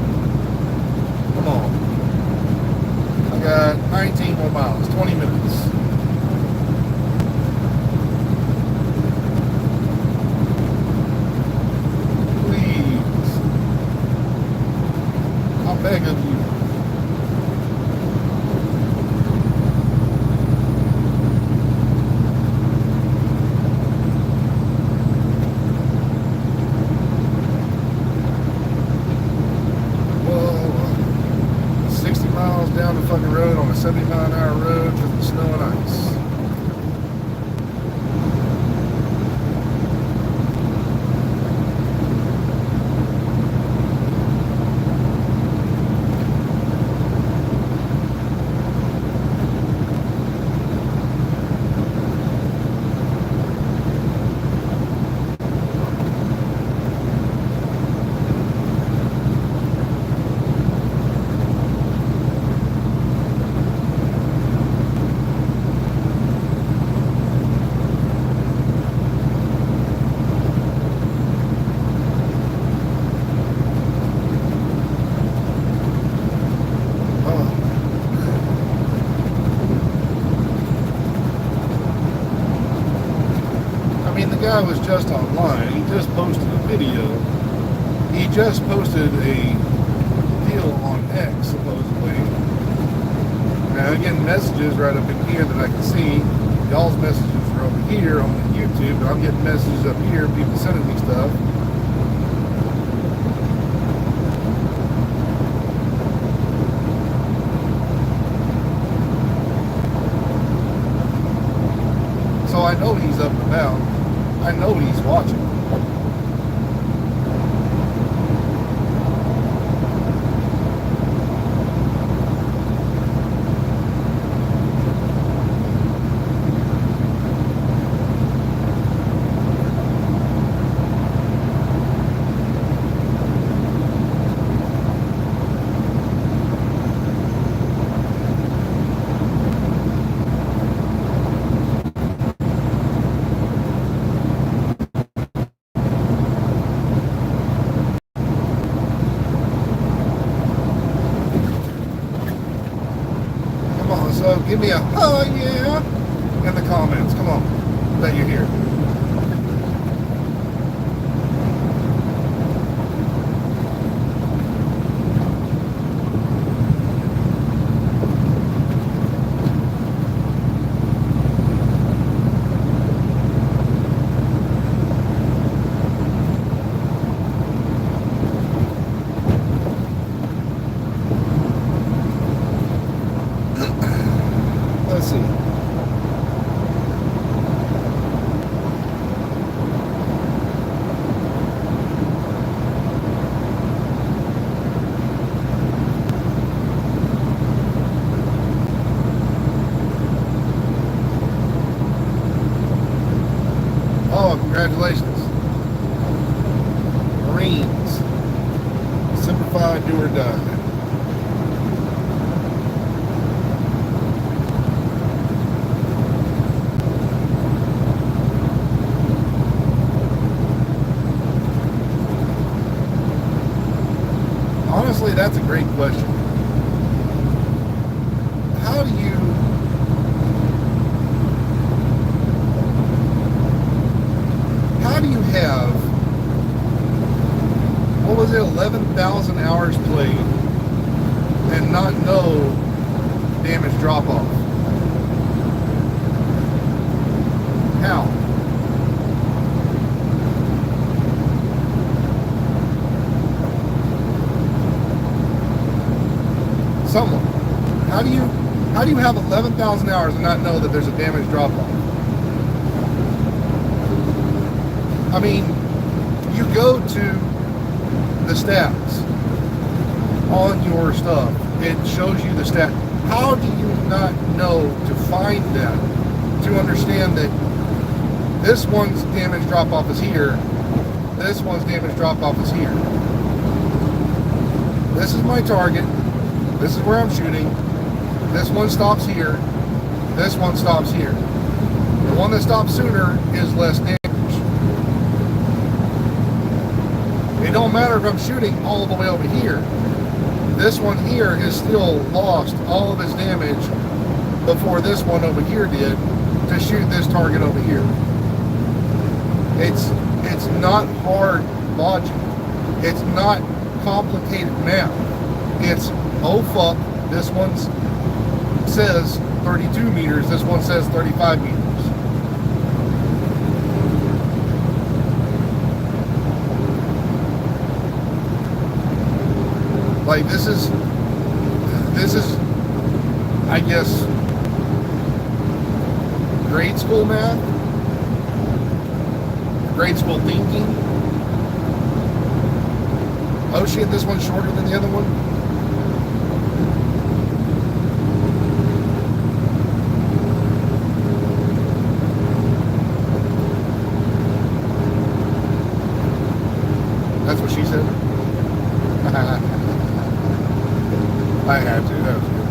Come on. I got 19 more miles, 20 minutes. Beg of you. Whoa, 60 miles down the fucking road on a 70-mile-an-hour road because of snow and ice. The guy was just online. He just posted a video. He just posted a deal on X, supposedly. Now, again, messages right up in here that I can see. Y'all's messages are over here on the YouTube, but I'm getting messages up here, people sending me stuff. So I know he's up and about. I know he's watching. So give me a oh yeah in the comments. Come on, that you're here. Let's see. Oh, congratulations. Marines. Simplified, do or die. Honestly, that's a great question. How do you have, what was it, 11,000 hours played and not know damage drop off? How? Someone. How do you have 11,000 hours and not know that there's a damage drop off? I mean, you go to the stats on your stuff. It shows you the stat. How do you not know to find that, to understand that this one's damage drop off is here, this one's damage drop off is here. This is my target. This is where I'm shooting. This one stops here. This one stops here. The one that stops sooner is less damage. It don't matter if I'm shooting all the way over here. This one here is still lost all of its damage before this one over here did to shoot this target over here. It's not hard logic. It's not complicated math. It's, oh fuck, this one says 32 meters, this one says 35 meters. Like this is, I guess, grade school math, grade school thinking. Oh shit, this one's shorter than the other one. That's what she said. I had to, that was good.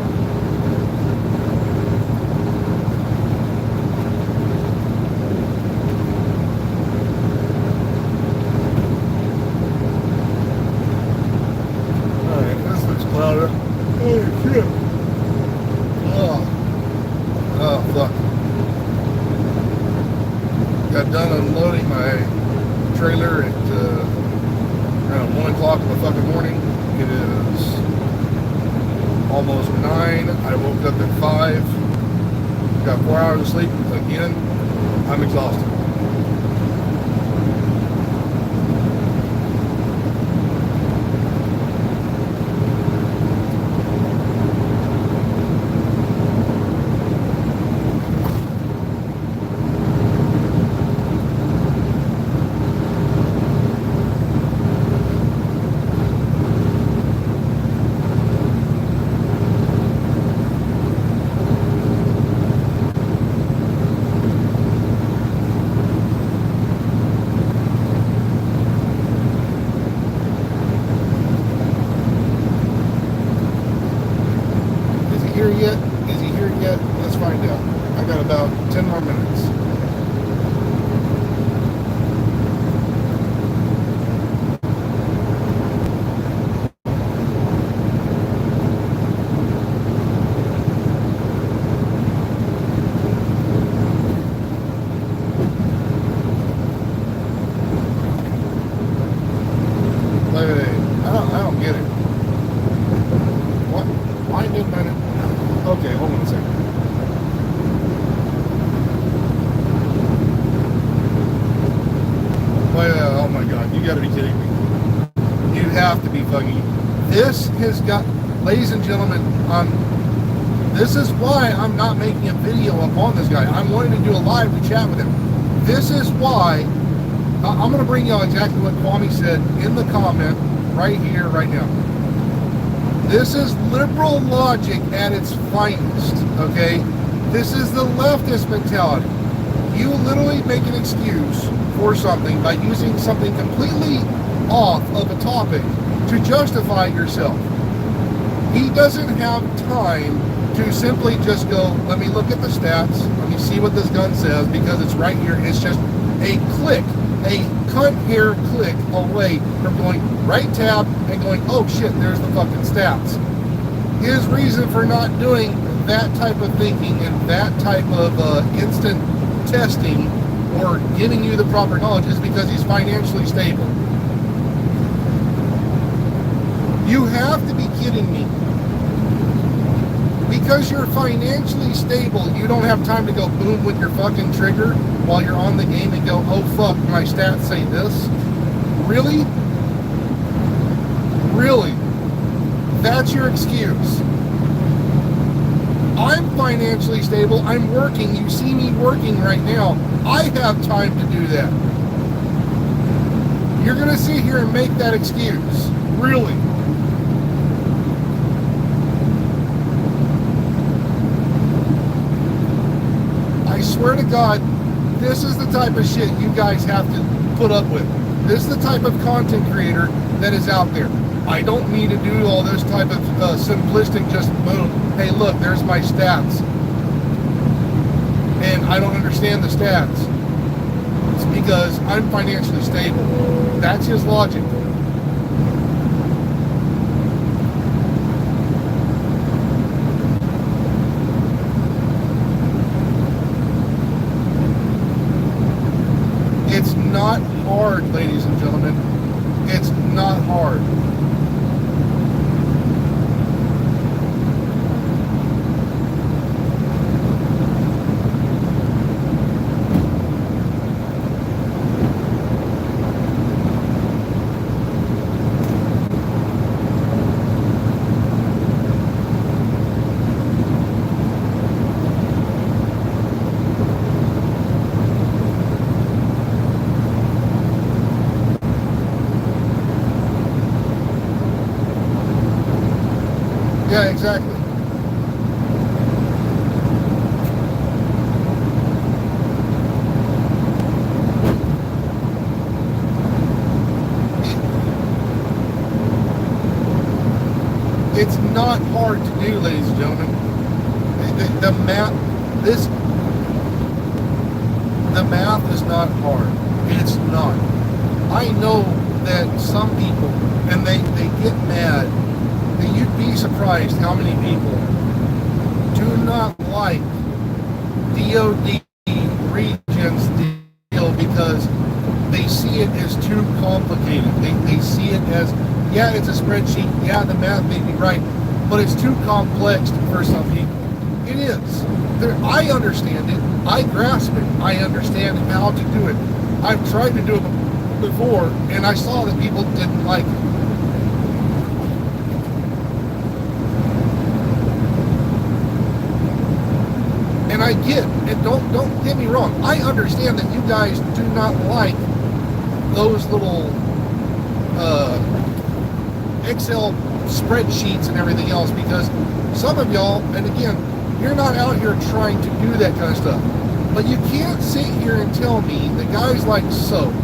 Alright, this looks cloudy. Oh shit. Oh fuck. Got done unloading my trailer at around 1 o'clock in the fucking morning. It is almost 9. I woke up at 5. got 4 hours of sleep. Again, I'm exhausted. Is he here yet? Let's find out. I got about 10 more minutes. I don't get it. What? Why didn't I? Okay, hold on a second. Well, oh my God, you gotta be kidding me. You have to be fucking. This has got, ladies and gentlemen, this is why I'm not making a video up on this guy. I'm wanting to do a live chat with him. This is why I'm gonna bring y'all exactly what Kwame said in the comment right here, right now. This is liberal logic at its finest, okay? This is the leftist mentality. You literally make an excuse for something by using something completely off of a topic to justify yourself. He doesn't have time to simply just go, let me look at the stats, let me see what this gun says, because it's right here. It's just a click, a cunt hair click away from going right tab and going, oh shit, there's the fucking stats. His reason for not doing that type of thinking and that type of instant testing or giving you the proper knowledge is because he's financially stable. You have to be kidding me. Because you're financially stable, you don't have time to go boom with your fucking trigger while you're on the game and go, oh fuck, my stats say this? Really? Really? That's your excuse. I'm financially stable, I'm working, you see me working right now. I have time to do that. You're gonna sit here and make that excuse. Really? I swear to God, this is the type of shit you guys have to put up with. This is the type of content creator that is out there. I don't need to do all this type of simplistic, just boom, hey look, there's my stats. And I don't understand the stats. It's because I'm financially stable. That's his logic. It's not hard, ladies and gentlemen. It's not hard. Yeah, exactly. It's not hard to do, ladies and gentlemen. The math is not hard. It's not. I know that some people, and they get mad. You'd be surprised how many people do not like DOD Regents deal because they see it as too complicated. They see it as, yeah, it's a spreadsheet, yeah, the math may be right, but it's too complex for some people. It is. I understand it. I grasp it. I understand how to do it. I've tried to do it before, and I saw that people didn't like it. And I get, and don't get me wrong, I understand that you guys do not like those little Excel spreadsheets and everything else, because some of y'all, and again, you're not out here trying to do that kind of stuff. But you can't sit here and tell me that guys like Soak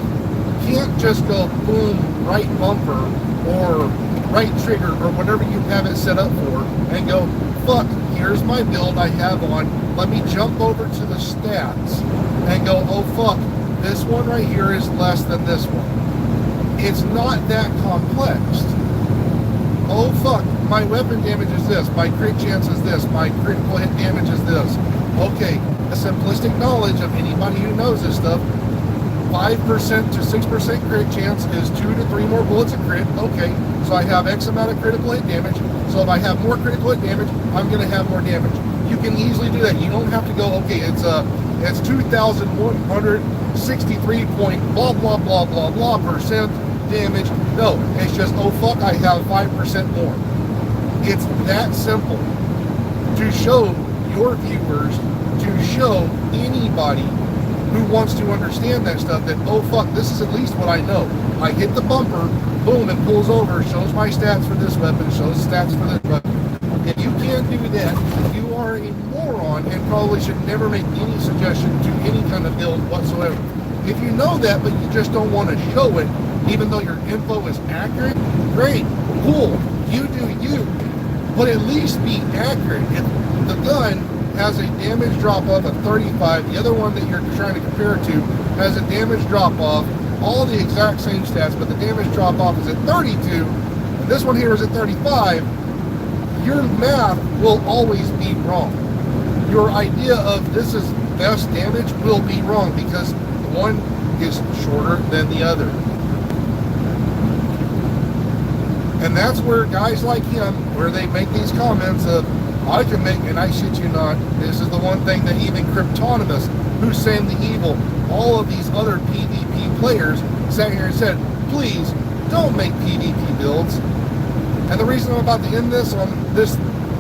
can't just go boom, right bumper, or right trigger, or whatever you have it set up for, and go, fuck, here's my build I have on, let me jump over to the stats, and go, oh fuck, this one right here is less than this one. It's not that complex. Oh fuck, my weapon damage is this, my crit chance is this, my critical hit damage is this. Okay, the simplistic knowledge of anybody who knows this stuff, 5% to 6% crit chance is 2 to 3 more bullets of crit. Okay, so I have X amount of critical hit damage. So if I have more critical hit damage, I'm going to have more damage. You can easily do that. You don't have to go, okay, it's 2,163 point blah, blah, blah, blah, blah percent damage. No, it's just, oh fuck, I have 5% more. It's that simple to show your viewers, to show anybody who wants to understand that stuff, that, oh fuck, this is at least what I know. I hit the bumper, boom, it pulls over, shows my stats for this weapon, shows stats for this weapon. If you can't do that, you are a moron and probably should never make any suggestion to any kind of build whatsoever. If you know that, but you just don't want to show it, even though your info is accurate, great, cool, you do you. But at least be accurate. If the gun has a damage drop off of 35, the other one that you're trying to compare it to has a damage drop off, all the exact same stats, but the damage drop off is at 32, and this one here is at 35, your math will always be wrong. Your idea of this is best damage will be wrong, because one is shorter than the other. And that's where guys like him, where they make these comments of, I can make, and I shit you not, this is the one thing that even Cryptonimus, who's saying the evil, all of these other PvP players sat here and said, please don't make PvP builds. And the reason I'm about to end this on this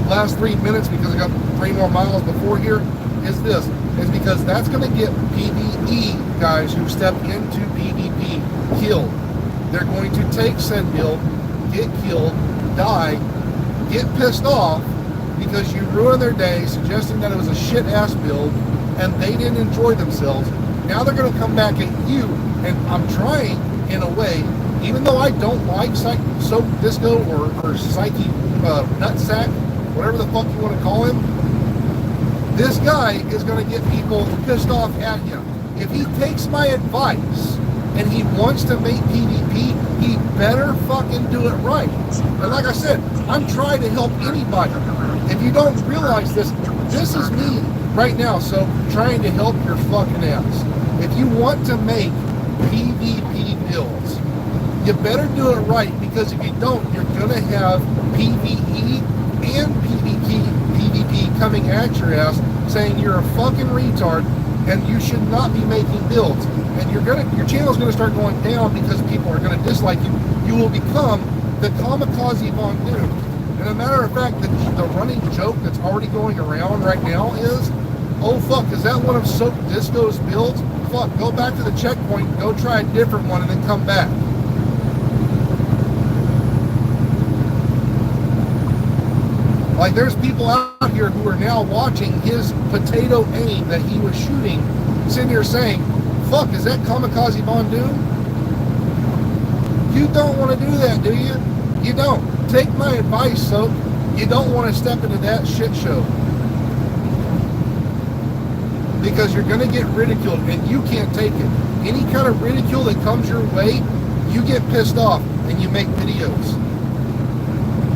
last 3 minutes, because I got 3 more miles before here, is this, is because that's going to get PvE guys who step into PvP killed. They're going to take said build, get killed, die, get pissed off because you ruined their day suggesting that it was a shit ass build and they didn't enjoy themselves. Now they're going to come back at you, and I'm trying in a way, even though I don't like SoakDisco or Psyche Nutsack, whatever the fuck you want to call him, this guy is going to get people pissed off at him. If he takes my advice and he wants to make PvP, he better fucking do it right. And like I said, I'm trying to help anybody. If you don't realize this, this is me right now, so trying to help your fucking ass. If you want to make PvP builds, you better do it right, because if you don't, you're gonna have PvE and PvP coming at your ass saying you're a fucking retard and you should not be making builds. And your channel's gonna start going down because people are gonna dislike you. You will become the kamikaze Von Doom. And a matter of fact, the running joke that's already going around right now is, oh fuck, is that one of SoakDisco's builds? Fuck, go back to the checkpoint, go try a different one, and then come back. Like, there's people out here who are now watching his potato aim that he was shooting, sitting here saying, fuck, is that kamikaze Von Doom? You don't want to do that, do you? You don't. Take my advice, Soak. You don't want to step into that shit show. Because you're going to get ridiculed, and you can't take it. Any kind of ridicule that comes your way, you get pissed off, and you make videos.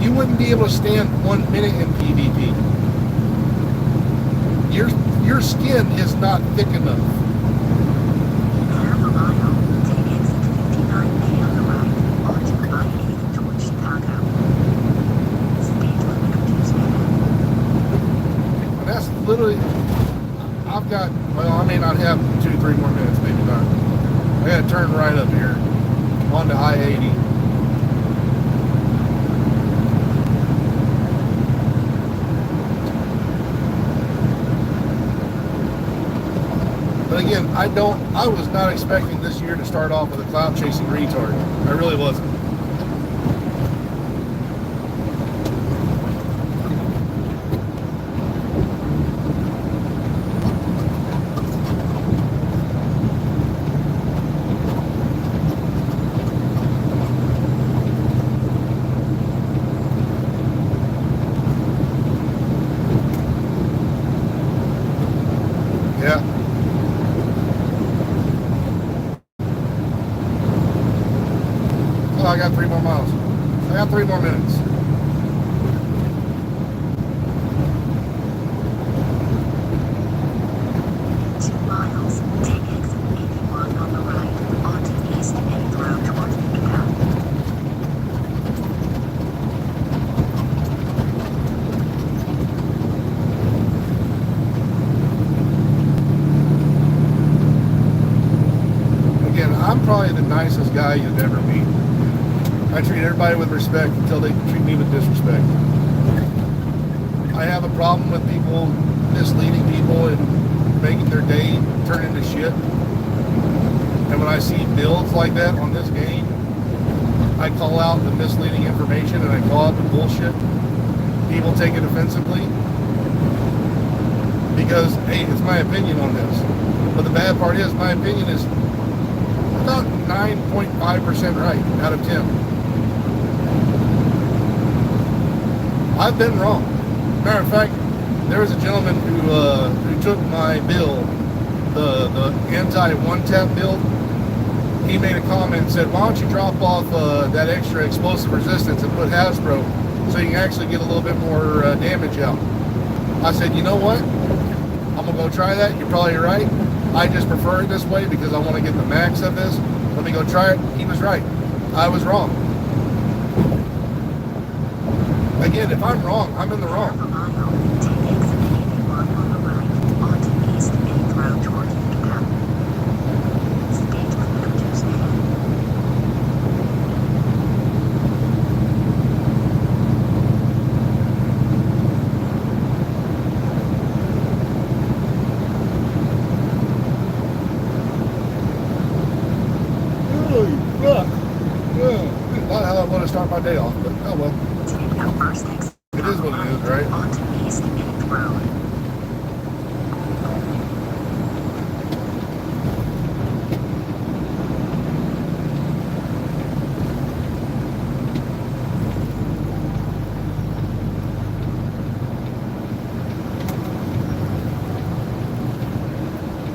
You wouldn't be able to stand 1 minute in PvP. Your skin is not thick enough. going to turn right up here onto I-80. But again, I was not expecting this year to start off with a clout chasing retard. I really wasn't. I got 3 more miles. I got 3 more minutes. Again, I'm probably the nicest guy you'd ever meet. I treat everybody with respect until they treat me with disrespect. I have a problem with people misleading people and making their day turn into shit. And when I see builds like that on this game, I call out the misleading information and I call out the bullshit. People take it offensively because, hey, it's my opinion on this. But the bad part is my opinion is about 9.5% right out of 10. I've been wrong. Matter of fact, there was a gentleman who took my build, the anti-one-tap build. He made a comment and said, why don't you drop off that extra explosive resistance and put Hasbro so you can actually get a little bit more damage out. I said, you know what? I'm going to go try that. You're probably right. I just prefer it this way because I want to get the max of this. Let me go try it. He was right. I was wrong. Again, if I'm wrong, I'm in the wrong. Not how I want to start my day off, but oh well. It is what it is, right?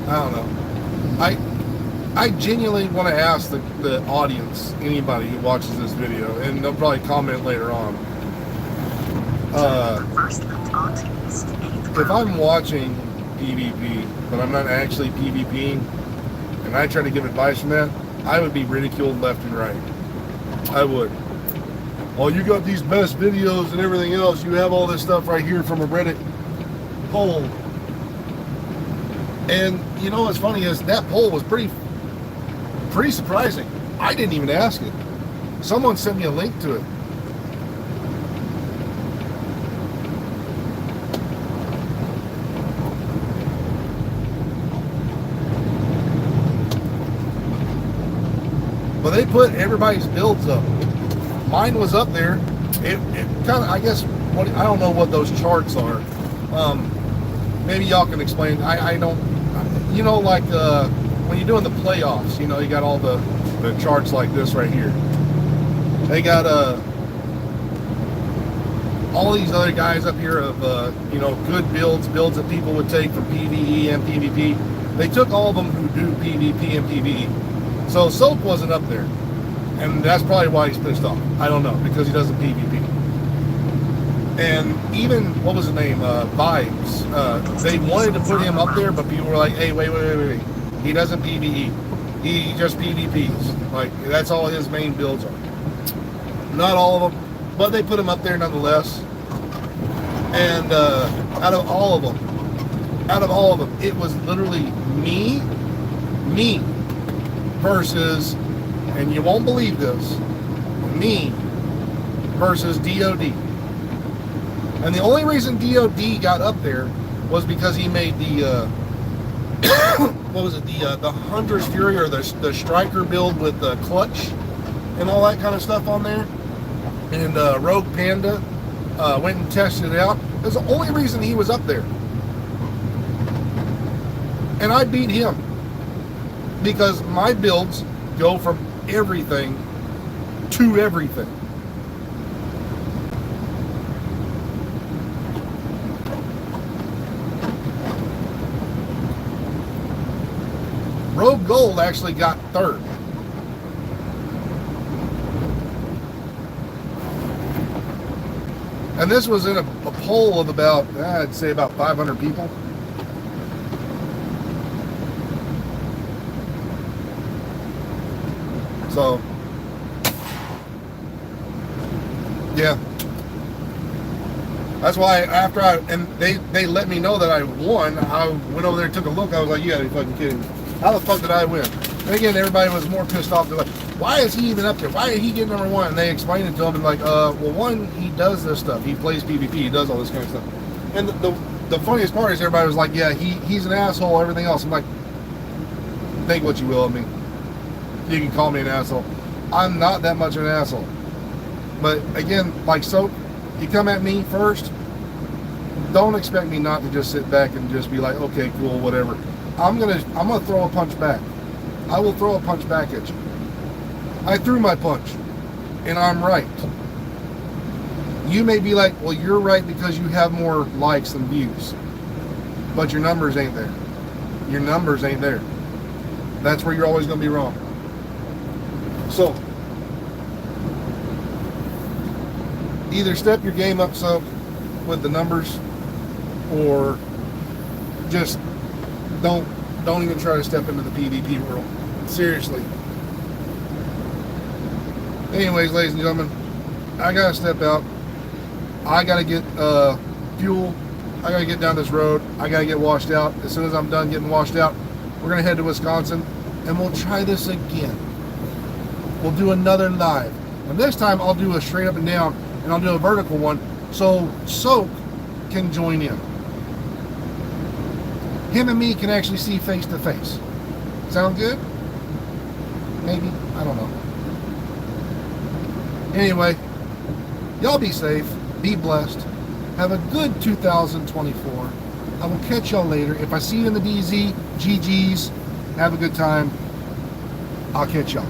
I don't know. I genuinely want to ask the audience, anybody who watches this video, and they'll probably comment later on. If I'm watching PvP, but I'm not actually PvPing, and I try to give advice from that, I would be ridiculed left and right. I would. Oh, you got these best videos and everything else. You have all this stuff right here from a Reddit poll. And you know what's funny is that poll was pretty surprising. I didn't even ask it. Someone sent me a link to it. But they put everybody's builds up. Mine was up there. It kind of, I guess, I don't know what those charts are. Maybe y'all can explain. I don't, you know, like when you're doing the playoffs, you know, you got all the charts like this right here. They got all these other guys up here of you know, good builds that people would take for PvE and PvP. They took all of them who do PvP and PvE. So Soak wasn't up there, and that's probably why he's pissed off. I don't know, because he doesn't PvP. And even, what was his name, Vibes, they wanted to put him up there, but people were like, hey, wait, he doesn't PvE. He just PvPs. Like, that's all his main builds are. Not all of them, but they put him up there nonetheless. And out of all of them, versus, and you won't believe this, me versus DOD. And the only reason DOD got up there was because he made the what was it, the Hunter's Fury, or the Striker build with the clutch and all that kind of stuff on there. And Rogue Panda went and tested it out. That's the only reason he was up there. And I beat him because my builds go from everything to everything. Rogue Gold actually got third. And this was in a poll of about, I'd say about 500 people. So, yeah. That's why after they let me know that I won, I went over there and took a look. I was like, you gotta be fucking kidding me. How the fuck did I win? And again, everybody was more pissed off. They're like, why is he even up there? Why did he get number one? And they explained it to him and like, well, one, he does this stuff. He plays PvP. He does all this kind of stuff. And the funniest part is everybody was like, yeah, he's an asshole, everything else. I'm like, think what you will of me. You can call me an asshole. I'm not that much of an asshole. But again, like Soak, you come at me first, don't expect me not to just sit back and just be like, okay, cool, whatever. I'm gonna throw a punch back. I will throw a punch back at you. I threw my punch, and I'm right. You may be like, well, you're right because you have more likes than views, but your numbers ain't there. Your numbers ain't there. That's where you're always gonna be wrong. So, either step your game up some with the numbers, or just don't even try to step into the PvP world. Seriously. Anyways, ladies and gentlemen, I gotta step out. I gotta get fuel. I gotta get down this road. I gotta get washed out. As soon as I'm done getting washed out, we're gonna head to Wisconsin and we'll try this again. We'll do another live. And this time I'll do a straight up and down, and I'll do a vertical one so Soak can join in. Him and me can actually see face to face. Sound good? Maybe. I don't know. Anyway, y'all be safe. Be blessed. Have a good 2024. I will catch y'all later. If I see you in the DZ, GG's, have a good time. I'll catch y'all.